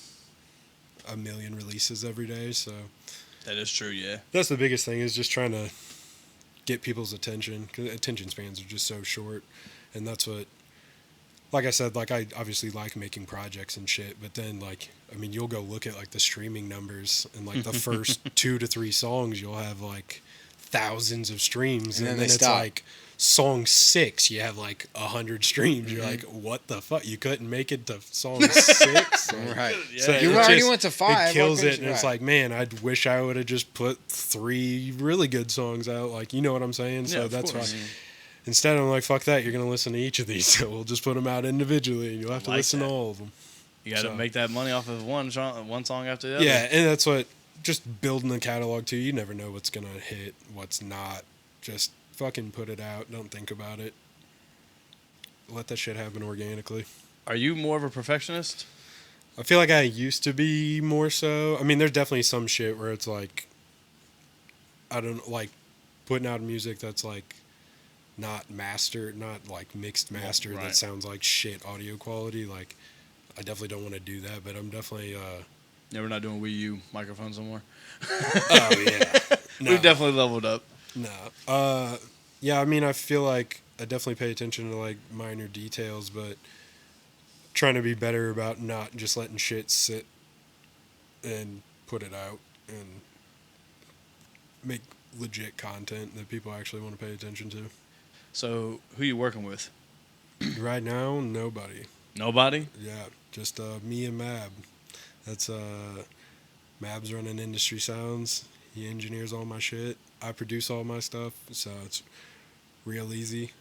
Speaker 1: a million releases every day. So
Speaker 3: That is true, yeah.
Speaker 1: that's the biggest thing, is just trying to get people's attention, because attention spans are just so short. And that's what, like I said, like I obviously like making projects and shit, but then like, I mean, you'll go look at like the streaming numbers and like the first 2 to 3 songs, you'll have like thousands of streams.
Speaker 4: And then
Speaker 1: then
Speaker 4: they
Speaker 1: it's
Speaker 4: stop.
Speaker 1: like song 6, you have like 100 streams. You're like, what the fuck? You couldn't make it to song 6? Like,
Speaker 4: Right.
Speaker 3: Yeah,
Speaker 1: so
Speaker 4: You
Speaker 1: it
Speaker 4: already
Speaker 1: just-
Speaker 4: went to 5.
Speaker 1: It kills
Speaker 4: What
Speaker 1: it,
Speaker 4: makes
Speaker 1: and
Speaker 4: you-
Speaker 1: it's
Speaker 4: right.
Speaker 1: like, man, I wish I would have just put 3 really good songs out. Like, you know what I'm saying?
Speaker 3: Yeah,
Speaker 1: So
Speaker 3: of
Speaker 1: that's why.
Speaker 3: course.
Speaker 1: Instead, I'm like, fuck that. You're gonna listen to each of these. So we'll just put them out individually, and you'll have to
Speaker 3: like
Speaker 1: listen
Speaker 3: that.
Speaker 1: to all of them.
Speaker 3: You got to
Speaker 1: So-
Speaker 3: make that money off of one song after the other.
Speaker 1: Yeah, and that's what, just building the catalog too. You never know what's gonna hit, what's not. Just fucking put it out. Don't think about it. Let that shit happen organically.
Speaker 3: Are you more of a perfectionist?
Speaker 1: I feel like I used to be more so. I mean, there's definitely some shit where it's like, I don't like putting out music that's like not mastered, not like mixed mastered,
Speaker 3: right.
Speaker 1: that sounds like shit audio quality. Like, I definitely don't want to do that, but I'm definitely,
Speaker 3: Yeah, we're not doing Wii U microphones no more.
Speaker 1: oh yeah. No.
Speaker 3: We've definitely leveled up.
Speaker 1: No. Yeah, I mean, I feel like I definitely pay attention to like minor details, but trying to be better about not just letting shit sit and put it out and make legit content that people actually want to pay attention to.
Speaker 3: So who you working with?
Speaker 1: Right now, nobody.
Speaker 3: Nobody?
Speaker 1: Yeah, just me and Mab. That's Mab's running Industry Sounds. He engineers all my shit. I produce all my stuff, so it's real easy.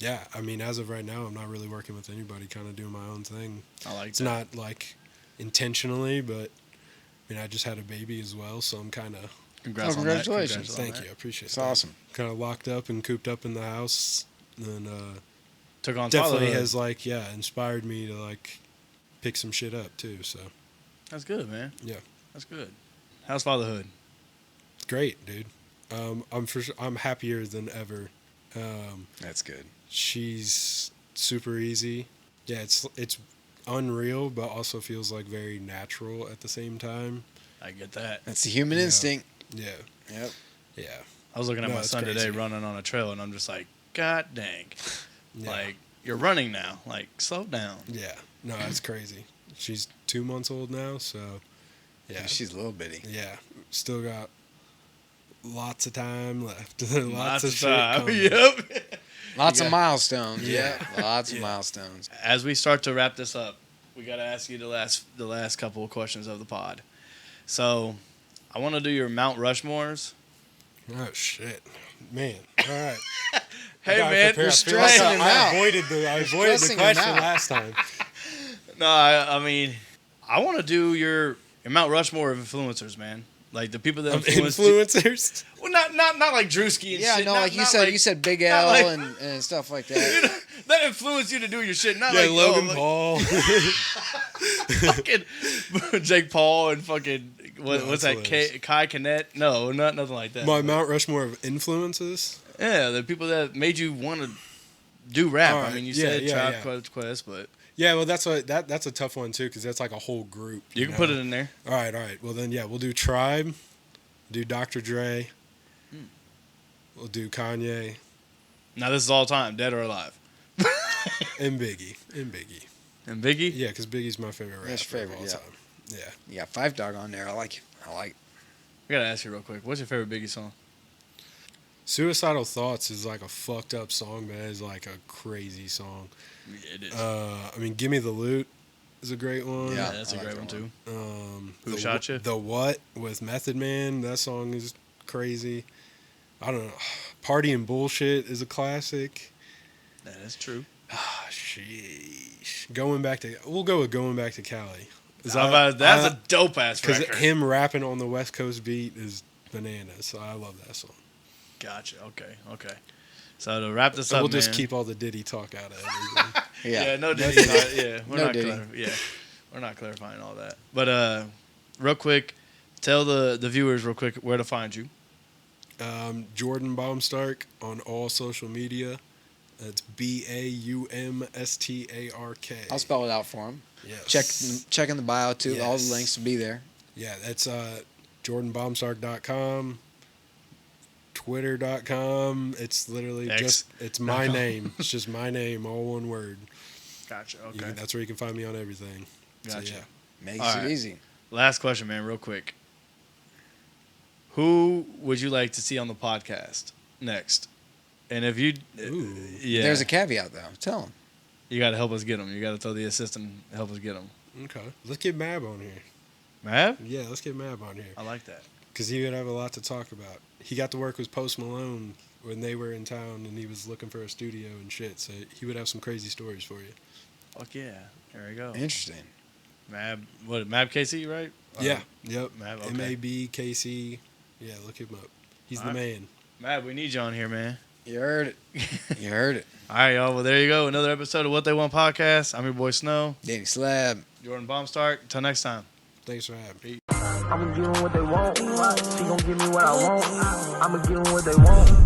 Speaker 1: Yeah, I mean, as of right now, I'm not really working with anybody, kind of doing my own thing.
Speaker 3: I like
Speaker 1: It's
Speaker 3: that.
Speaker 1: not like intentionally, but I mean, I just had a baby as well, so I'm kind of,
Speaker 3: Congrats
Speaker 4: Oh,
Speaker 3: on that.
Speaker 4: congratulations.
Speaker 3: Congrats on
Speaker 1: thank
Speaker 3: that.
Speaker 1: you, I appreciate
Speaker 4: It's
Speaker 1: that.
Speaker 4: awesome.
Speaker 1: Kind of locked up and cooped up in the house, and
Speaker 3: Took on
Speaker 1: definitely
Speaker 3: Fatherhood.
Speaker 1: has like, yeah, inspired me to like pick some shit up too. So
Speaker 3: That's good, man.
Speaker 1: yeah,
Speaker 3: That's good. How's fatherhood?
Speaker 1: It's great, dude. I'm happier than ever.
Speaker 4: That's good.
Speaker 1: She's super easy. Yeah, it's unreal, but also feels like very natural at the same time.
Speaker 3: I get that.
Speaker 4: That's the human instinct.
Speaker 1: Yeah.
Speaker 4: Yep.
Speaker 1: Yeah.
Speaker 3: I was looking at
Speaker 1: No,
Speaker 3: my
Speaker 1: it's
Speaker 3: son
Speaker 1: crazy.
Speaker 3: today running on a trail, and I'm just like, God dang.
Speaker 1: Yeah.
Speaker 3: Like, you're running now. Like, slow down.
Speaker 1: Yeah. No, that's crazy. She's 2 months old now, so yeah.
Speaker 4: She's a little bitty.
Speaker 1: Yeah. Still got lots of time left.
Speaker 3: Lots
Speaker 1: of
Speaker 3: of
Speaker 1: shit
Speaker 3: time.
Speaker 1: coming.
Speaker 3: Yep.
Speaker 4: Lots
Speaker 3: You
Speaker 4: of
Speaker 3: got-
Speaker 4: milestones.
Speaker 1: Yeah.
Speaker 4: Yeah. Lots of
Speaker 1: Yeah.
Speaker 4: milestones.
Speaker 3: As we start to wrap this up, we got to ask you the last couple of questions of the pod. So, I want to do your Mount Rushmores.
Speaker 1: Oh shit, man! All right.
Speaker 3: Hey,
Speaker 1: Gotta
Speaker 3: man,
Speaker 1: prepare.
Speaker 3: you're
Speaker 1: I feel
Speaker 4: stressing
Speaker 1: like
Speaker 4: him
Speaker 1: I
Speaker 4: out.
Speaker 1: avoided the
Speaker 4: stressing him
Speaker 1: question
Speaker 4: out.
Speaker 1: last time.
Speaker 3: No, I mean, I want to do your Mount Rushmore of influencers, man. Like the people that
Speaker 1: Of
Speaker 3: influenced
Speaker 1: influencers.
Speaker 3: Well, not like Drewski and
Speaker 4: Yeah,
Speaker 3: shit.
Speaker 4: no,
Speaker 3: not,
Speaker 4: like you
Speaker 3: not
Speaker 4: said,
Speaker 3: like-
Speaker 4: you said Big
Speaker 3: not
Speaker 4: L
Speaker 3: like-
Speaker 4: and stuff like
Speaker 3: you
Speaker 4: that.
Speaker 3: know, that influenced you to do your shit. Not
Speaker 1: Yeah,
Speaker 3: like
Speaker 1: Logan
Speaker 3: like,
Speaker 1: Paul.
Speaker 3: fucking Jake Paul and fucking what's
Speaker 1: that's
Speaker 3: that?
Speaker 1: hilarious.
Speaker 3: Kai Kinnett? No, nothing like that.
Speaker 1: My
Speaker 3: But-
Speaker 1: Mount Rushmore of influences.
Speaker 3: Yeah, the people that made you want to do rap.
Speaker 1: All
Speaker 3: I
Speaker 1: right,
Speaker 3: mean, you
Speaker 1: yeah,
Speaker 3: said
Speaker 1: yeah,
Speaker 3: Tribe Quest, but
Speaker 1: Yeah, well, that's a tough one too, because that's like a whole group.
Speaker 3: you can put it in there.
Speaker 1: All right. Well, then, yeah, we'll do Tribe, do Dr. Dre, we'll do Kanye,
Speaker 3: Now this is all time, dead or alive.
Speaker 1: and Biggie.
Speaker 3: And Biggie.
Speaker 1: Yeah, because Biggie's my favorite rapper
Speaker 4: That's your favorite,
Speaker 1: of all
Speaker 4: yeah.
Speaker 1: time. Yeah.
Speaker 4: You got Five Dog on there. I like it.
Speaker 3: I gotta ask you real quick. What's your favorite Biggie song?
Speaker 1: Suicidal Thoughts is like a fucked up song, but it is like a crazy song.
Speaker 3: Yeah, it is.
Speaker 1: I mean, Gimme the Loot is a great one.
Speaker 4: Yeah.
Speaker 3: That's a
Speaker 4: I like
Speaker 3: great one
Speaker 4: that
Speaker 3: too. Who
Speaker 1: the,
Speaker 3: Shot Ya?
Speaker 1: The What with Method Man, that song is crazy. I don't know. Party and Bullshit is a classic.
Speaker 3: That is true.
Speaker 1: Sheesh. We'll go with Going Back to Cali.
Speaker 3: That's a dope ass
Speaker 1: Because
Speaker 3: record.
Speaker 1: him rapping on the West Coast beat is bananas. So I love that song.
Speaker 3: Gotcha. Okay. So to wrap this
Speaker 1: So
Speaker 3: up,
Speaker 1: we'll just
Speaker 3: man-
Speaker 1: keep all the Diddy talk out of everything.
Speaker 3: Yeah, no
Speaker 4: Diddy.
Speaker 3: Diddy. Yeah, we're
Speaker 4: No
Speaker 3: not.
Speaker 4: Diddy.
Speaker 3: We're not clarifying all that. But real quick, tell the viewers real quick where to find you.
Speaker 1: Jordan Baumstark on all social media. That's BAUMSTARK.
Speaker 4: I'll spell it out for him.
Speaker 1: Yes.
Speaker 4: Check in the bio too. All the
Speaker 1: Yes.
Speaker 4: links will be there.
Speaker 1: Yeah, that's jordanbaumstark.com, twitter.com. It's literally
Speaker 3: X.
Speaker 1: it's my name. It's just my name, all one word.
Speaker 3: Gotcha.
Speaker 1: That's where you can find me on everything.
Speaker 3: Gotcha.
Speaker 1: So, yeah.
Speaker 4: Makes
Speaker 3: All
Speaker 4: it
Speaker 3: right.
Speaker 4: easy.
Speaker 3: Last question, man, real quick. Who would you like to see on the podcast next? And if you,
Speaker 1: Ooh.
Speaker 3: yeah,
Speaker 4: There's a caveat though. Tell him.
Speaker 3: you got to help us get them. You got to tell the assistant to help us get them.
Speaker 1: Okay. Let's get Mab on here.
Speaker 3: Mav?
Speaker 1: Yeah, let's get Mab on here.
Speaker 3: I like that.
Speaker 1: Because he would have a lot to talk about. He got to work with Post Malone when they were in town and he was looking for a studio and shit. So he would have some crazy stories for you.
Speaker 3: Fuck yeah. There we go.
Speaker 4: Interesting.
Speaker 3: Mab, Mab KC, right?
Speaker 1: Yeah. Yep.
Speaker 3: Mab, okay.
Speaker 1: MABKC. Yeah, look him up. He's the
Speaker 3: Alright.
Speaker 1: man.
Speaker 3: Mab, we need you on here, man.
Speaker 4: You heard it. You heard it.
Speaker 3: All right, y'all. Well, there you go. Another episode of What They Want podcast. I'm your boy Snow,
Speaker 4: Danny Slab.
Speaker 3: Jordan Baumstark. Until next time.
Speaker 1: Thanks for having me.
Speaker 2: I'ma give them what they want. She gon' give me what I want. I'ma give them what they want.